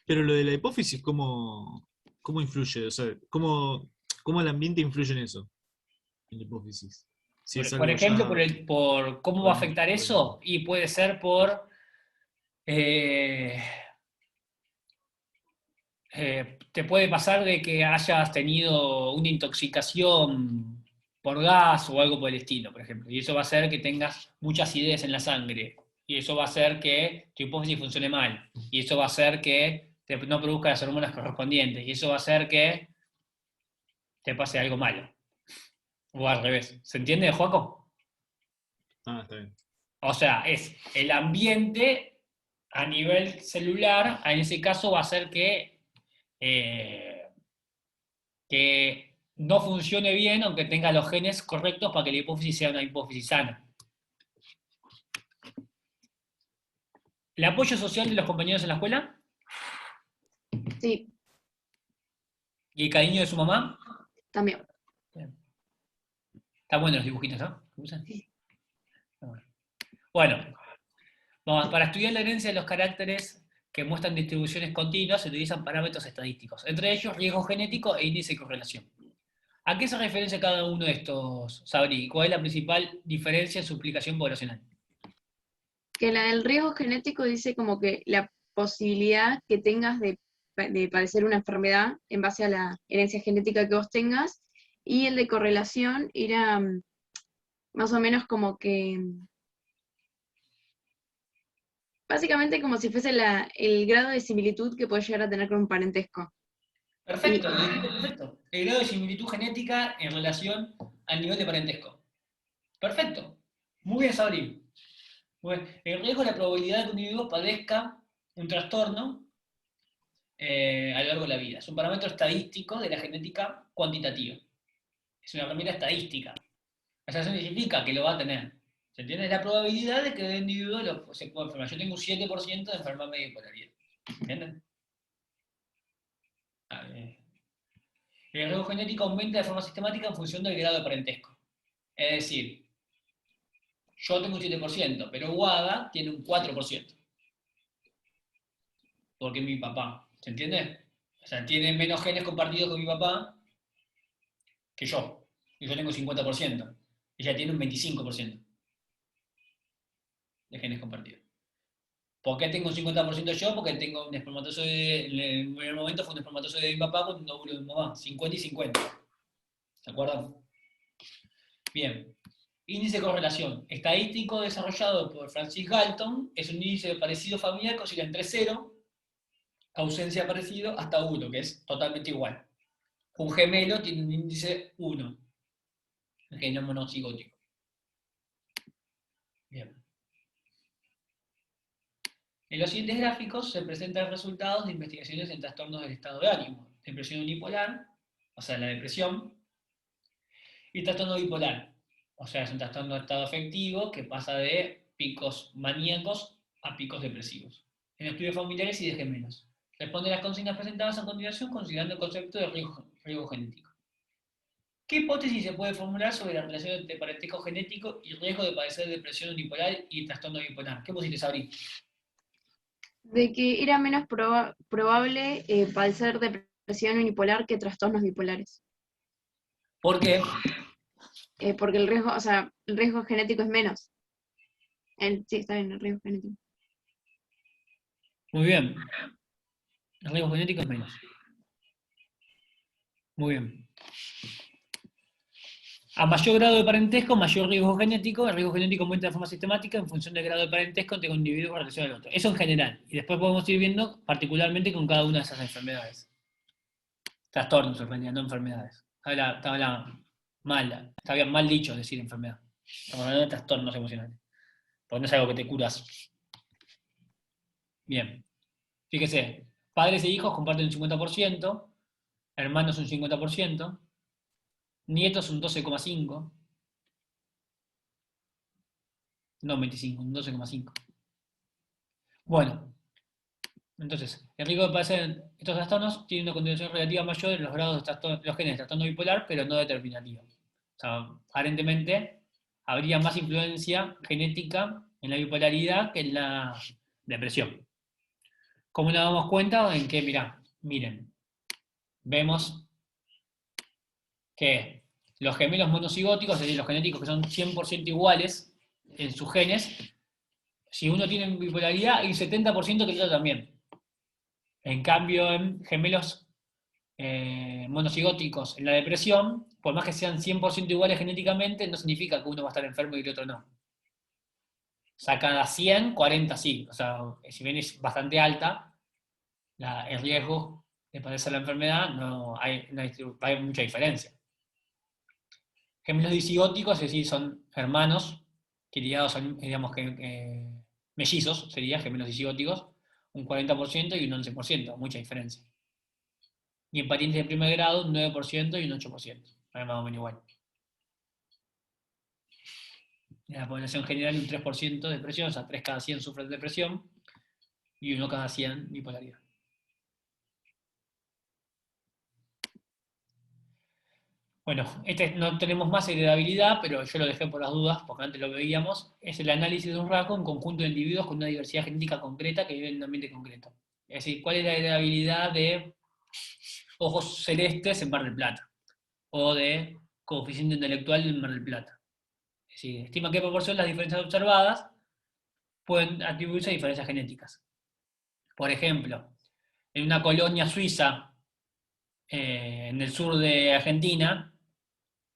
Pero lo de la hipófisis, ¿cómo influye? O sea, ¿cómo el ambiente influye en eso? En la hipófisis. Si es Por algo ejemplo, ya por cómo va a afectar eso, y puede ser por te puede pasar de que hayas tenido una intoxicación por gas o algo por el estilo, por ejemplo, y eso va a hacer que tengas mucha acidez en la sangre, y eso va a hacer que tu hipófisis funcione mal, y eso va a hacer que no produzca las hormonas correspondientes, y eso va a hacer que te pase algo malo, o al revés. ¿Se entiende, Joaco? Ah, está bien. O sea, es el ambiente a nivel celular, en ese caso va a hacer que no funcione bien, aunque tenga los genes correctos para que la hipófisis sea una hipófisis sana. ¿El apoyo social de los compañeros en la escuela? Sí, ¿Y el cariño de su mamá? también. Están buenos los dibujitos, ¿no? Bueno, para estudiar la herencia de los caracteres que muestran distribuciones continuas se utilizan parámetros estadísticos, entre ellos riesgo genético e índice de correlación. ¿A qué se referencia cada uno de estos, Sabri? ¿Cuál es la principal diferencia en su aplicación poblacional? Que la del riesgo genético dice como que la posibilidad que tengas de padecer una enfermedad en base a la herencia genética que vos tengas, y el de correlación era más o menos como que básicamente como si fuese el grado de similitud que puede llegar a tener con un parentesco. Perfecto, lo dijiste perfecto. El grado de similitud genética en relación al nivel de parentesco. Perfecto. Muy bien, Sabri. Bueno, el riesgo de la probabilidad de que un individuo padezca un trastorno a lo largo de la vida. Es un parámetro estadístico de la genética cuantitativa. Es una herramienta estadística. O sea, eso significa que lo va a tener. ¿Se entiende? Es la probabilidad de que el individuo se pueda enfermar. Yo tengo un 7% de enfermarme de bipolaridad. ¿Entienden? A ver. El riesgo genético aumenta de forma sistemática en función del grado de parentesco. Es decir, yo tengo un 7%, pero Wada tiene un 4%. Porque es mi papá. ¿Se entiende? O sea, tiene menos genes compartidos con mi papá que yo. Y yo tengo 50%. Ella tiene un 25% de genes compartidos. ¿Por qué tengo un 50% yo? Porque tengo un espermatozoide, en el primer momento fue un espermatozoide de mi papá con un óvulo de mi mamá. 50 y 50. ¿Se acuerdan? Bien. Índice de correlación. Estadístico desarrollado por Francis Galton es un índice de parecido familiar que oscila entre 0, ausencia de parecido, hasta 1, que es totalmente igual. Un gemelo tiene un índice 1, el genoma monocigótico. Bien. En los siguientes gráficos se presentan resultados de investigaciones en trastornos del estado de ánimo, depresión unipolar, o sea, la depresión, y trastorno bipolar, o sea, es un trastorno de estado afectivo que pasa de picos maníacos a picos depresivos. En estudios familiares y de gemelos. Responde a las consignas presentadas a continuación considerando el concepto de riesgo genético. ¿Qué hipótesis se puede formular sobre la relación entre parentesco genético y riesgo de padecer depresión unipolar y trastorno bipolar? ¿Qué pusiste, Sabri? De que era menos probable padecer depresión unipolar que trastornos bipolares. ¿Por qué? Porque el riesgo, o sea, el riesgo genético es menos. Sí, está bien, el riesgo genético. Muy bien. El riesgo genético es menos. Muy bien. A mayor grado de parentesco, mayor riesgo genético. El riesgo genético aumenta de forma sistemática en función del grado de parentesco entre un individuo con relación al otro. Eso en general. Y después podemos ir viendo particularmente con cada una de esas enfermedades. Trastornos, en realidad, no enfermedades. Estaba mal dicho decir enfermedad. Estamos hablando de trastornos emocionales. Porque no es algo que te curas. Bien. Fíjese, padres e hijos comparten un 50%, hermanos un 50%, nietos un 12,5%, no 25, un 12,5%. Bueno, entonces, el riesgo de padecer estos trastornos tiene una continuación relativa mayor en los grados de los genes de trastorno bipolar, pero no determinativa. O sea, aparentemente habría más influencia genética en la bipolaridad que en la depresión. ¿Cómo nos damos cuenta? En que, miren, vemos que los gemelos monocigóticos, es decir, los genéticos que son 100% iguales en sus genes, si uno tiene bipolaridad, hay un 70% que el otro también. En cambio, en gemelos monocigóticos en la depresión, por más que sean 100% iguales genéticamente, no significa que uno va a estar enfermo y el otro no. O sea, cada 100, 40 sí. O sea, si bien es bastante alta, el riesgo de padecer la enfermedad, no hay mucha diferencia. Gemelos disigóticos, es decir, son hermanos que ligados, digamos que mellizos, sería gemelos disigóticos, un 40% y un 11%, mucha diferencia. Y en parientes de primer grado, un 9% y un 8%, más o menos igual. En la población general, un 3% de depresión, o sea, 3 cada 100 sufren depresión, y 1 cada 100 bipolaridad. Bueno, no tenemos más heredabilidad, pero yo lo dejé por las dudas, porque antes lo veíamos. Es el análisis de un rasgo en conjunto de individuos con una diversidad genética concreta que viven en un ambiente concreto. Es decir, ¿cuál es la heredabilidad de ojos celestes en Mar del Plata? O de coeficiente intelectual en Mar del Plata. Es decir, estima qué proporción las diferencias observadas pueden atribuirse a diferencias genéticas. Por ejemplo, en una colonia suiza en el sur de Argentina,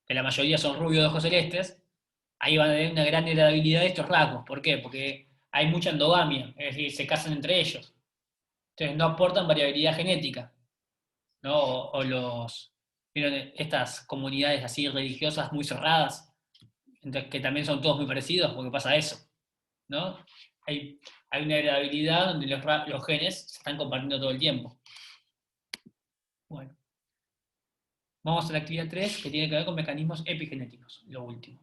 que la mayoría son rubios de ojos celestes, ahí van a tener una gran heredabilidad de estos rasgos. ¿Por qué? Porque hay mucha endogamia, es decir, se casan entre ellos. Entonces no aportan variabilidad genética, ¿no? ¿Vieron estas comunidades así religiosas muy cerradas, entonces, que también son todos muy parecidos, porque pasa eso, ¿no? Hay una heredabilidad donde los genes se están compartiendo todo el tiempo. Bueno, vamos a la actividad 3, que tiene que ver con mecanismos epigenéticos, lo último.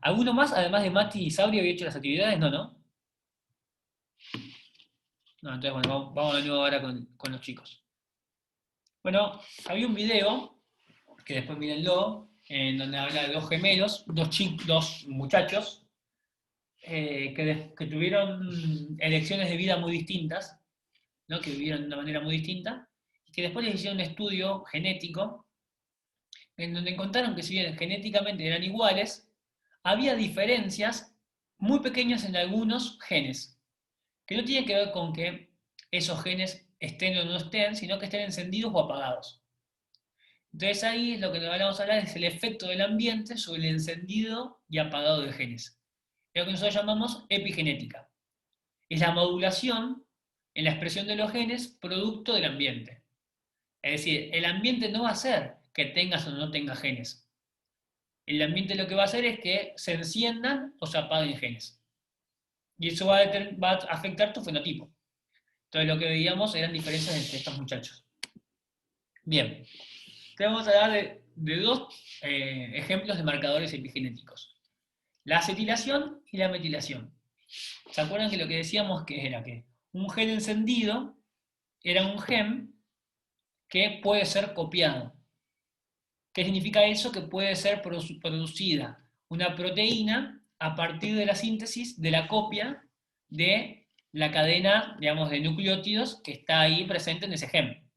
¿Alguno más, además de Mati y Sabri, había hecho las actividades? No, ¿no? No, entonces, bueno, vamos de nuevo ahora con los chicos. Bueno, había un video, que después mírenlo, en donde habla de dos gemelos, dos muchachos, que tuvieron elecciones de vida muy distintas, ¿no? Que vivieron de una manera muy distinta, y que después les hicieron un estudio genético, en donde encontraron que si bien genéticamente eran iguales, había diferencias muy pequeñas en algunos genes, que no tienen que ver con que esos genes estén o no estén, sino que estén encendidos o apagados. Entonces ahí lo que vamos a hablar es el efecto del ambiente sobre el encendido y apagado de genes. Es lo que nosotros llamamos epigenética. Es la modulación en la expresión de los genes producto del ambiente. Es decir, el ambiente no va a hacer que tengas o no tengas genes. El ambiente lo que va a hacer es que se enciendan o se apaguen genes. Y eso va a afectar tu fenotipo. Entonces lo que veíamos eran diferencias entre estos muchachos. Bien, te vamos a hablar de dos ejemplos de marcadores epigenéticos. La acetilación y la metilación. ¿Se acuerdan que lo que decíamos que era que un gen encendido era un gen que puede ser copiado? ¿Qué significa eso? Que puede ser producida una proteína a partir de la síntesis de la copia de la cadena, digamos, de nucleótidos que está ahí presente en ese gen.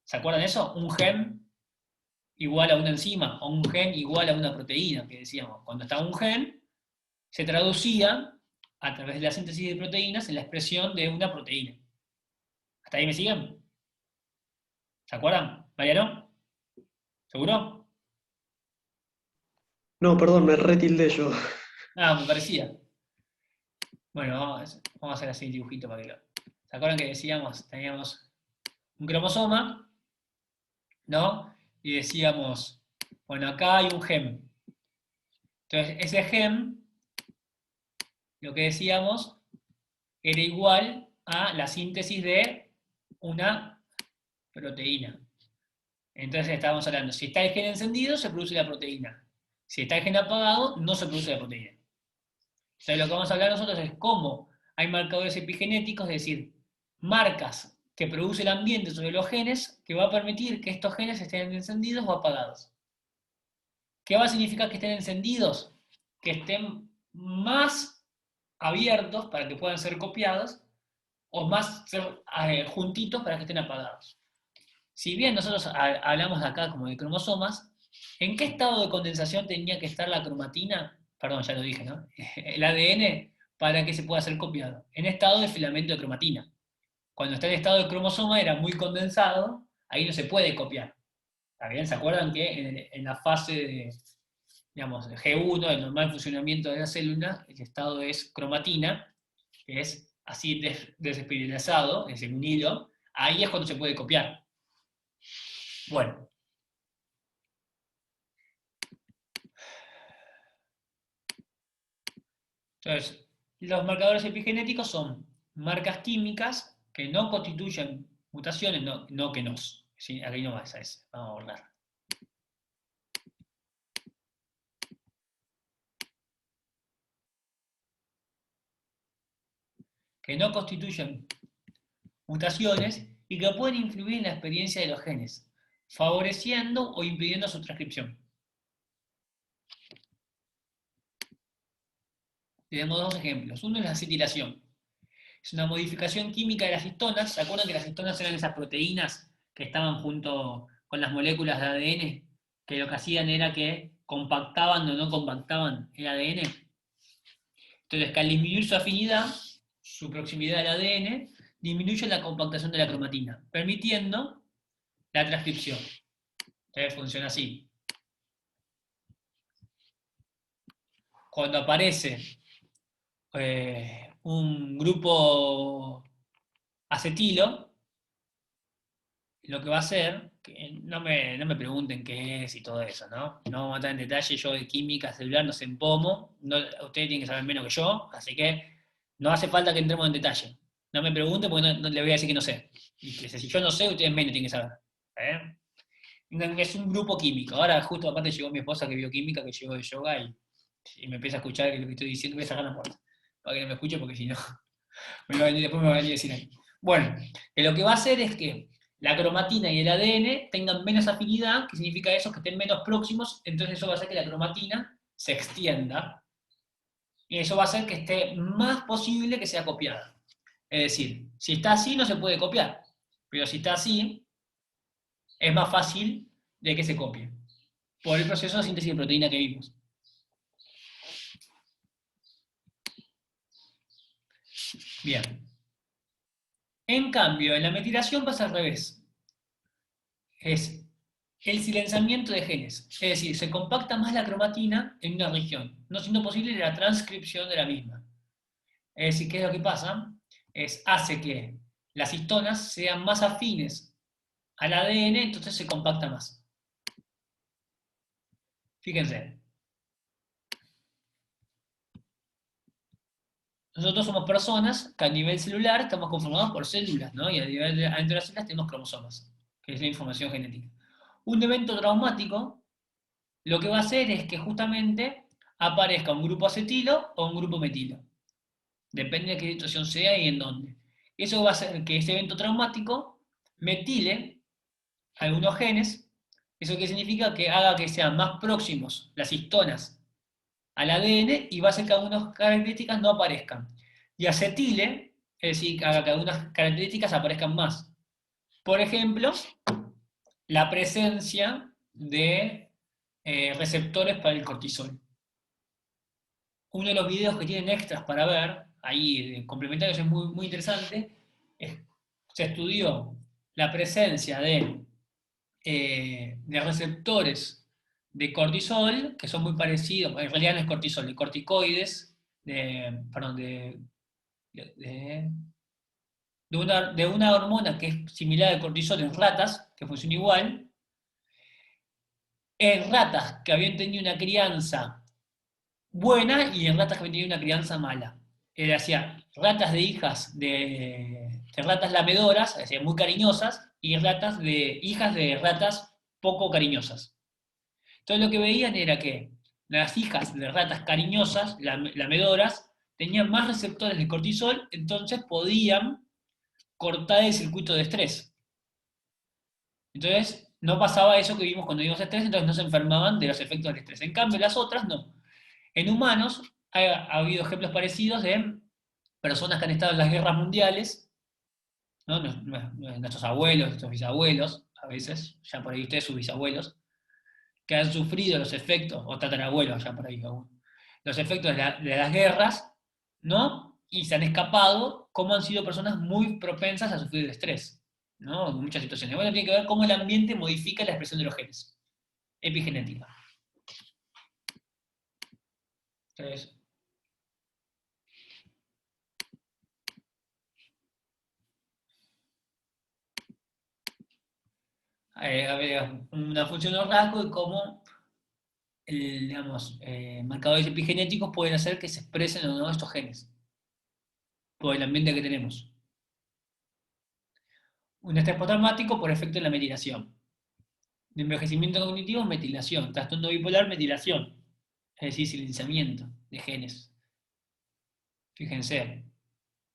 ¿Se acuerdan de eso? Un gen igual a una enzima, o un gen igual a una proteína, que decíamos. Cuando estaba un gen, se traducía a través de la síntesis de proteínas en la expresión de una proteína. ¿Hasta ahí me siguen? ¿Se acuerdan? ¿Mariano? ¿Seguro? No, perdón, me retildé yo. Ah, me parecía. Bueno, vamos a hacer así el dibujito para que lo... ¿Se acuerdan que decíamos, teníamos un cromosoma, ¿no? Y decíamos, bueno, acá hay un gen. Entonces, ese gen, lo que decíamos, era igual a la síntesis de una proteína. Entonces estábamos hablando, si está el gen encendido, se produce la proteína. Si está el gen apagado, no se produce la proteína. Entonces lo que vamos a hablar nosotros es cómo hay marcadores epigenéticos, es decir, marcas que produce el ambiente sobre los genes que va a permitir que estos genes estén encendidos o apagados. ¿Qué va a significar que estén encendidos? Que estén más abiertos para que puedan ser copiados o más juntitos para que estén apagados. Si bien nosotros hablamos acá como de cromosomas, ¿en qué estado de condensación tenía que estar la cromatina? Perdón, ya lo dije, ¿no? El ADN para que se pueda ser copiado. En estado de filamento de cromatina. Cuando está en estado de cromosoma era muy condensado, ahí no se puede copiar. ¿Está bien? ¿Se acuerdan que en la fase de, digamos, de G1, el normal funcionamiento de la célula, el estado es cromatina, que es así desespiralizado, es en un hilo, ahí es cuando se puede copiar. Bueno. Entonces, los marcadores epigenéticos son marcas químicas que no constituyen mutaciones, no que nos. ¿Sí? Aquí no va esa, vamos a borrar. Que no constituyen mutaciones y que pueden influir en la experiencia de los genes, favoreciendo o impidiendo su transcripción. Tenemos dos ejemplos. Uno es la acetilación. Es una modificación química de las histonas. ¿Se acuerdan que las histonas eran esas proteínas que estaban junto con las moléculas de ADN? Que lo que hacían era que compactaban o no compactaban el ADN. Entonces, que al disminuir su afinidad, su proximidad al ADN, disminuye la compactación de la cromatina, permitiendo la transcripción. Entonces funciona así. Cuando aparece un grupo acetilo, lo que va a hacer, que no me pregunten qué es y todo eso, ¿no? No vamos a entrar en detalle, yo de química celular no sé en pomo, ustedes tienen que saber menos que yo, así que no hace falta que entremos en detalle. No me pregunten porque no les voy a decir que no sé. Y que si yo no sé, ustedes menos tienen que saber. ¿Eh? Es un grupo químico. Ahora justo aparte llegó mi esposa que es bioquímica, que llegó de yoga y me empieza a escuchar lo que estoy diciendo, voy a sacar la puerta. Para que no me escuche porque si no, después me va a venir a decir ahí. Bueno, lo que va a hacer es que la cromatina y el ADN tengan menos afinidad, que significa eso, que estén menos próximos, entonces eso va a hacer que la cromatina se extienda, y eso va a hacer que esté más posible que sea copiada. Es decir, si está así no se puede copiar, pero si está así, es más fácil de que se copie, por el proceso de síntesis de proteína que vimos. Bien. En cambio, en la metilación pasa al revés. Es el silenciamiento de genes. Es decir, se compacta más la cromatina en una región, no siendo posible la transcripción de la misma. Es decir, ¿qué es lo que pasa? Hace que las histonas sean más afines al ADN, entonces se compacta más. Fíjense. Nosotros somos personas que a nivel celular estamos conformados por células, ¿no? Y a nivel adentro de las células tenemos cromosomas, que es la información genética. Un evento traumático lo que va a hacer es que justamente aparezca un grupo acetilo o un grupo metilo. Depende de qué situación sea y en dónde. Eso va a hacer que ese evento traumático metile algunos genes. ¿Eso qué significa? Que haga que sean más próximos las histonas al ADN y va a hacer que algunas características no aparezcan. Y acetile, es decir, que haga que algunas características aparezcan más. Por ejemplo, la presencia de receptores para el cortisol. Uno de los videos que tienen extras para ver, ahí complementarios, es muy, muy interesante. Se estudió la presencia de receptores de cortisol, que son muy parecidos, en realidad no es cortisol, de corticoides, de una hormona que es similar al cortisol en ratas, que funciona igual, en ratas que habían tenido una crianza buena y en ratas que habían tenido una crianza mala. Era decir, ratas de hijas de ratas lamedoras, es decir, muy cariñosas, y ratas de hijas de ratas poco cariñosas. Entonces lo que veían era que las hijas de ratas cariñosas, lamedoras, tenían más receptores de cortisol, entonces podían cortar el circuito de estrés. Entonces no pasaba eso que vimos cuando vimos estrés, entonces no se enfermaban de los efectos del estrés. En cambio, las otras no. En humanos ha habido ejemplos parecidos de personas que han estado en las guerras mundiales, ¿no? Nuestros abuelos, nuestros bisabuelos, a veces, ya por ahí ustedes sus bisabuelos, que han sufrido los efectos, o tatarabuelos, ya por ahí aún, los efectos de las guerras, ¿no? Y se han escapado, como han sido personas muy propensas a sufrir el estrés, ¿no? En muchas situaciones. Bueno, tiene que ver cómo el ambiente modifica la expresión de los genes. Epigenética. Entonces, había una función de los rasgos y cómo marcadores epigenéticos pueden hacer que se expresen o no estos genes por el ambiente que tenemos. Un estrés postraumático por efecto de la metilación. De envejecimiento cognitivo, metilación. Trastorno bipolar, metilación. Es decir, silenciamiento de genes. Fíjense,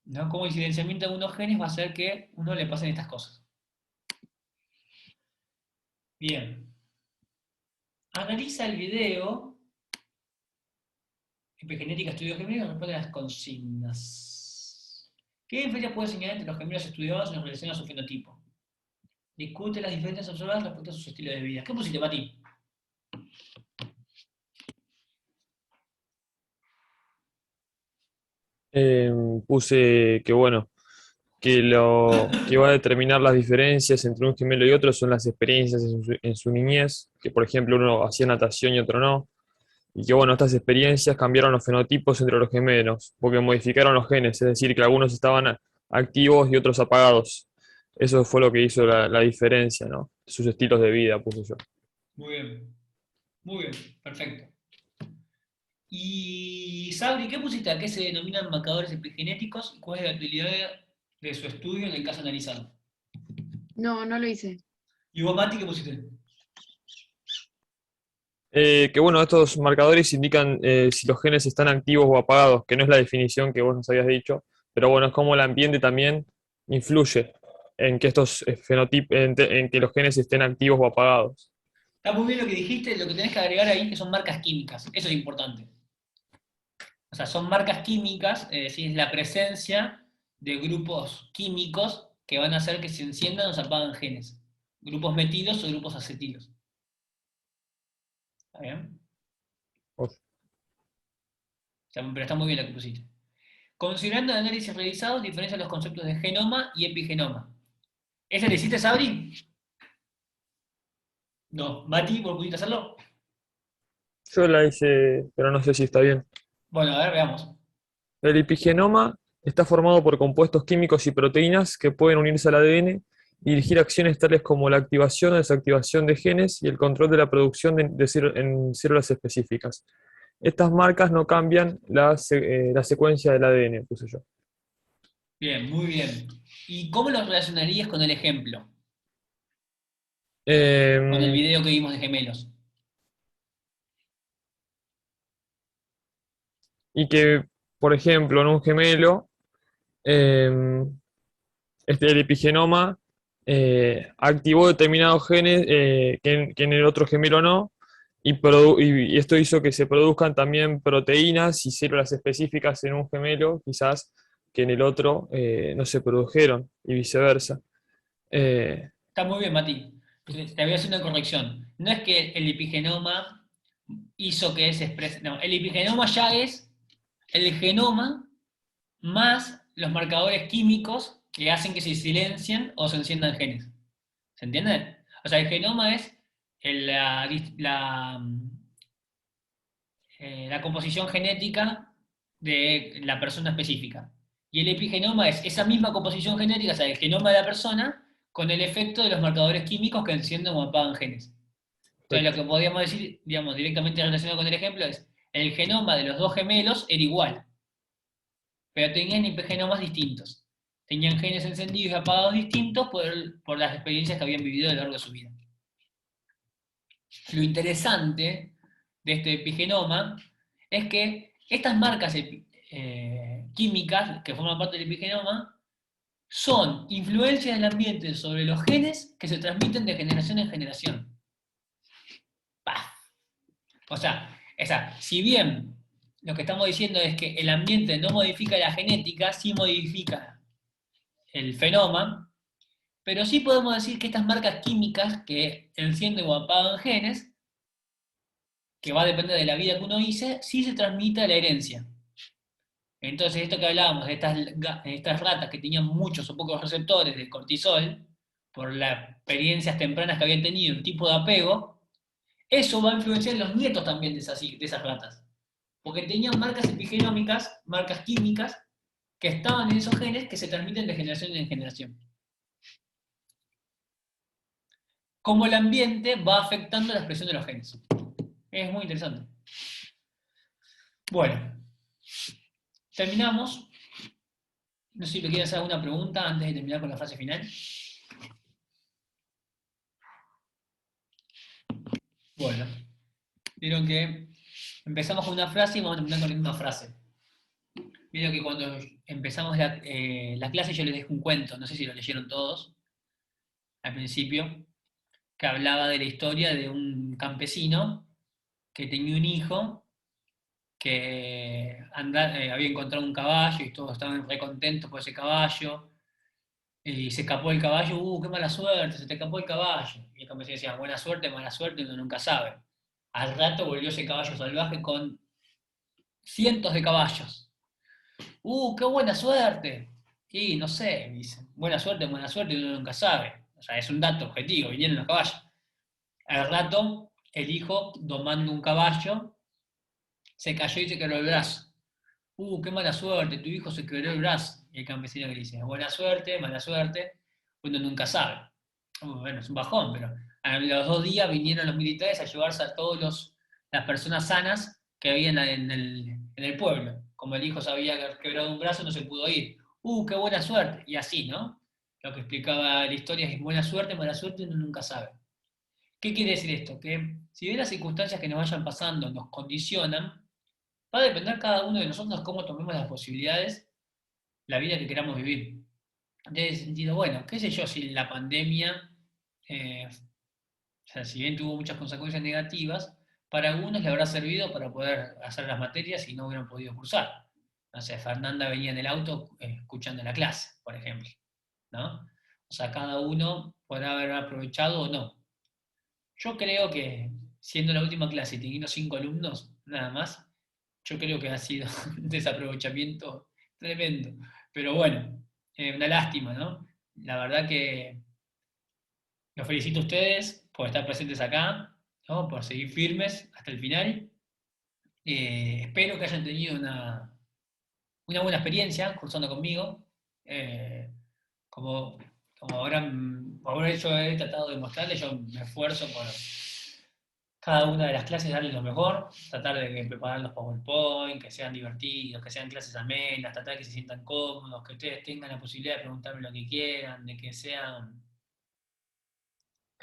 ¿no? Cómo el silenciamiento de unos genes va a hacer que a uno le pasen estas cosas. Bien. Analiza el video. Epigenética, estudios gemelos, responde a las consignas. ¿Qué diferencias puede señalar entre los gemelos estudiados en relación a su fenotipo? Discute las diferencias observadas respecto a sus estilos de vida. ¿Qué pusiste, Mati? Puse que bueno, que lo que va a determinar las diferencias entre un gemelo y otro son las experiencias en su niñez, que por ejemplo uno hacía natación y otro no, y que bueno, estas experiencias cambiaron los fenotipos entre los gemelos, porque modificaron los genes, es decir, que algunos estaban activos y otros apagados. Eso fue lo que hizo la diferencia, ¿no? Sus estilos de vida, puse yo. Muy bien, perfecto. Y Sabri, ¿qué pusiste? ¿A qué se denominan marcadores epigenéticos y cuál es la utilidad de su estudio en el caso analizado? No, no lo hice. ¿Y vos, Mati, qué pusiste? Que bueno, estos marcadores indican si los genes están activos o apagados, que no es la definición que vos nos habías dicho, pero bueno, es como el ambiente también influye en que estos fenotipos, en que los genes estén activos o apagados. Está muy bien lo que dijiste, lo que tenés que agregar ahí que son marcas químicas, eso es importante. O sea, son marcas químicas, es decir, es la presencia de grupos químicos que van a hacer que se enciendan o se apagan genes. Grupos metilos o grupos acetilos. ¿Está bien? Ok. Pero está muy bien lo que pusiste. Considerando el análisis realizado, diferencia los conceptos de genoma y epigenoma. ¿Ese le hiciste, Sabri? No. Mati, ¿vos pudiste hacerlo? Yo la hice, pero no sé si está bien. Bueno, a ver, veamos. El epigenoma está formado por compuestos químicos y proteínas que pueden unirse al ADN y dirigir acciones tales como la activación o desactivación de genes y el control de la producción en células específicas. Estas marcas no cambian la secuencia del ADN, puse yo. Bien, muy bien. ¿Y cómo lo relacionarías con el ejemplo? Con el Em, video que vimos de gemelos. y que, por ejemplo, en un gemelo, el epigenoma activó determinados genes que en el otro gemelo no, y esto hizo que se produzcan también proteínas y células específicas en un gemelo, quizás que en el otro no se produjeron, y viceversa. Eh, Está muy bien, Mati. Te voy a hacer una corrección. No es que el epigenoma hizo que se exprese. No, el epigenoma ya es el genoma más los marcadores químicos que hacen que se silencien o se enciendan genes. ¿Se entiende? O sea, el genoma es la composición genética de la persona específica. Y el epigenoma es esa misma composición genética, o sea, el genoma de la persona, con el efecto de los marcadores químicos que encienden o apagan genes. Entonces, lo que podríamos decir, digamos, directamente relacionado con el ejemplo es, el genoma de los dos gemelos era igual, pero tenían epigenomas distintos. Tenían genes encendidos y apagados distintos por las experiencias que habían vivido a lo largo de su vida. Lo interesante de este epigenoma es que estas marcas químicas que forman parte del epigenoma son influencias del ambiente sobre los genes que se transmiten de generación en generación. ¡Paf! O sea, si bien lo que estamos diciendo es que el ambiente no modifica la genética, sí modifica el fenómeno, pero sí podemos decir que estas marcas químicas que encienden o apagan genes, que va a depender de la vida que uno hice, sí se transmite a la herencia. Entonces, esto que hablábamos de estas ratas que tenían muchos o pocos receptores de cortisol, por las experiencias tempranas que habían tenido, el tipo de apego, eso va a influenciar en los nietos también de esas ratas. Porque tenían marcas epigenómicas, marcas químicas, que estaban en esos genes que se transmiten de generación en generación. Cómo el ambiente va afectando la expresión de los genes. Es muy interesante. Bueno, terminamos. No sé si le quieren hacer alguna pregunta antes de terminar con la frase final. Bueno, vieron que empezamos con una frase y vamos a terminar con una frase. Vieron que cuando empezamos la clase yo les dejé un cuento, no sé si lo leyeron todos, al principio, que hablaba de la historia de un campesino que tenía un hijo que había encontrado un caballo y todos estaban re contentos por ese caballo, y se escapó el caballo, qué mala suerte, se te escapó el caballo. Y el campesino decía, buena suerte, uno nunca sabe. Al rato volvió ese caballo salvaje con cientos de caballos. ¡Qué buena suerte! Y no sé, dice, buena suerte, uno nunca sabe. O sea, es un dato objetivo, vinieron los caballos. Al rato, el hijo, domando un caballo, se cayó y se quebró el brazo. Qué mala suerte, tu hijo se quebró el brazo. Y el campesino que le dice, buena suerte, mala suerte, uno nunca sabe. Bueno, es un bajón, pero a los 2 días vinieron los militares a llevarse a todas las personas sanas que había en el pueblo. Como el hijo se había quebrado un brazo, no se pudo ir. Qué buena suerte. Y así, ¿no? Lo que explicaba la historia es buena suerte, mala suerte, uno nunca sabe. ¿Qué quiere decir esto? Que si bien las circunstancias que nos vayan pasando nos condicionan, va a depender cada uno de nosotros cómo tomemos las posibilidades, la vida que queramos vivir. En ese sentido, bueno, qué sé yo, si la pandemia, o sea, si bien tuvo muchas consecuencias negativas, para algunos le habrá servido para poder hacer las materias y no hubieran podido cursar. No sé, Fernanda venía en el auto escuchando la clase, por ejemplo, ¿no? O sea, cada uno podrá haber aprovechado o no. Yo creo que, siendo la última clase y teniendo 5 alumnos, nada más, yo creo que ha sido un desaprovechamiento tremendo. Pero bueno, una lástima, ¿no? La verdad que los felicito a ustedes por estar presentes acá, ¿no? Por seguir firmes hasta el final. Espero que hayan tenido una buena experiencia cursando conmigo. Como, como ahora yo he tratado de mostrarles, yo me esfuerzo por cada una de las clases darles lo mejor, tratar de preparar los PowerPoint, que sean divertidos, que sean clases amenas, tratar de que se sientan cómodos, que ustedes tengan la posibilidad de preguntarme lo que quieran, de que se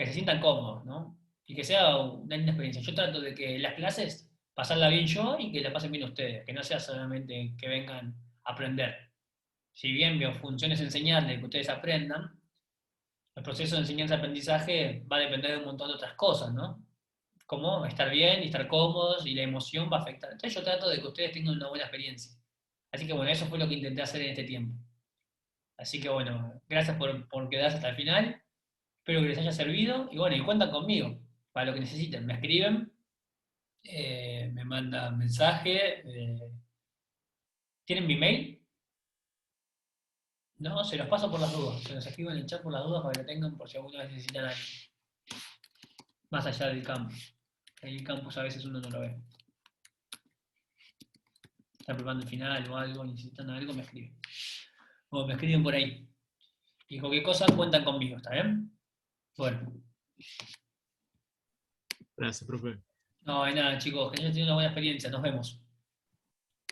sientan cómodos, ¿no? Y que sea una linda experiencia. Yo trato de que las clases, pasarla bien yo y que la pasen bien ustedes, que no sea solamente que vengan a aprender. Si bien mi función es enseñarles que ustedes aprendan, el proceso de enseñanza-aprendizaje va a depender de un montón de otras cosas, ¿no? Como estar bien y estar cómodos y la emoción va a afectar. Entonces yo trato de que ustedes tengan una buena experiencia. Así que bueno, eso fue lo que intenté hacer en este tiempo. Así que bueno, gracias por quedarse hasta el final. Espero que les haya servido y bueno, y cuentan conmigo para lo que necesiten. Me escriben, me mandan mensaje. ¿Tienen mi mail? No, se los paso por las dudas. Se los escribo en el chat por las dudas para que lo tengan por si alguna vez necesitan algo. Más allá del campus. El campus a veces uno no lo ve. Están preparando el final o algo, necesitan algo, me escriben. O me escriben por ahí. Y cualquier cosa cuentan conmigo, ¿está bien? Bueno. Gracias, profe. No, de nada, chicos, que hayan tenido una buena experiencia. Nos vemos.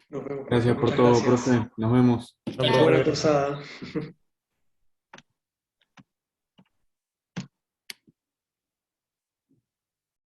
Nos vemos, profe. Gracias por Muchas todo, gracias. profe. Nos vemos. Chau, chau. Buena cursada.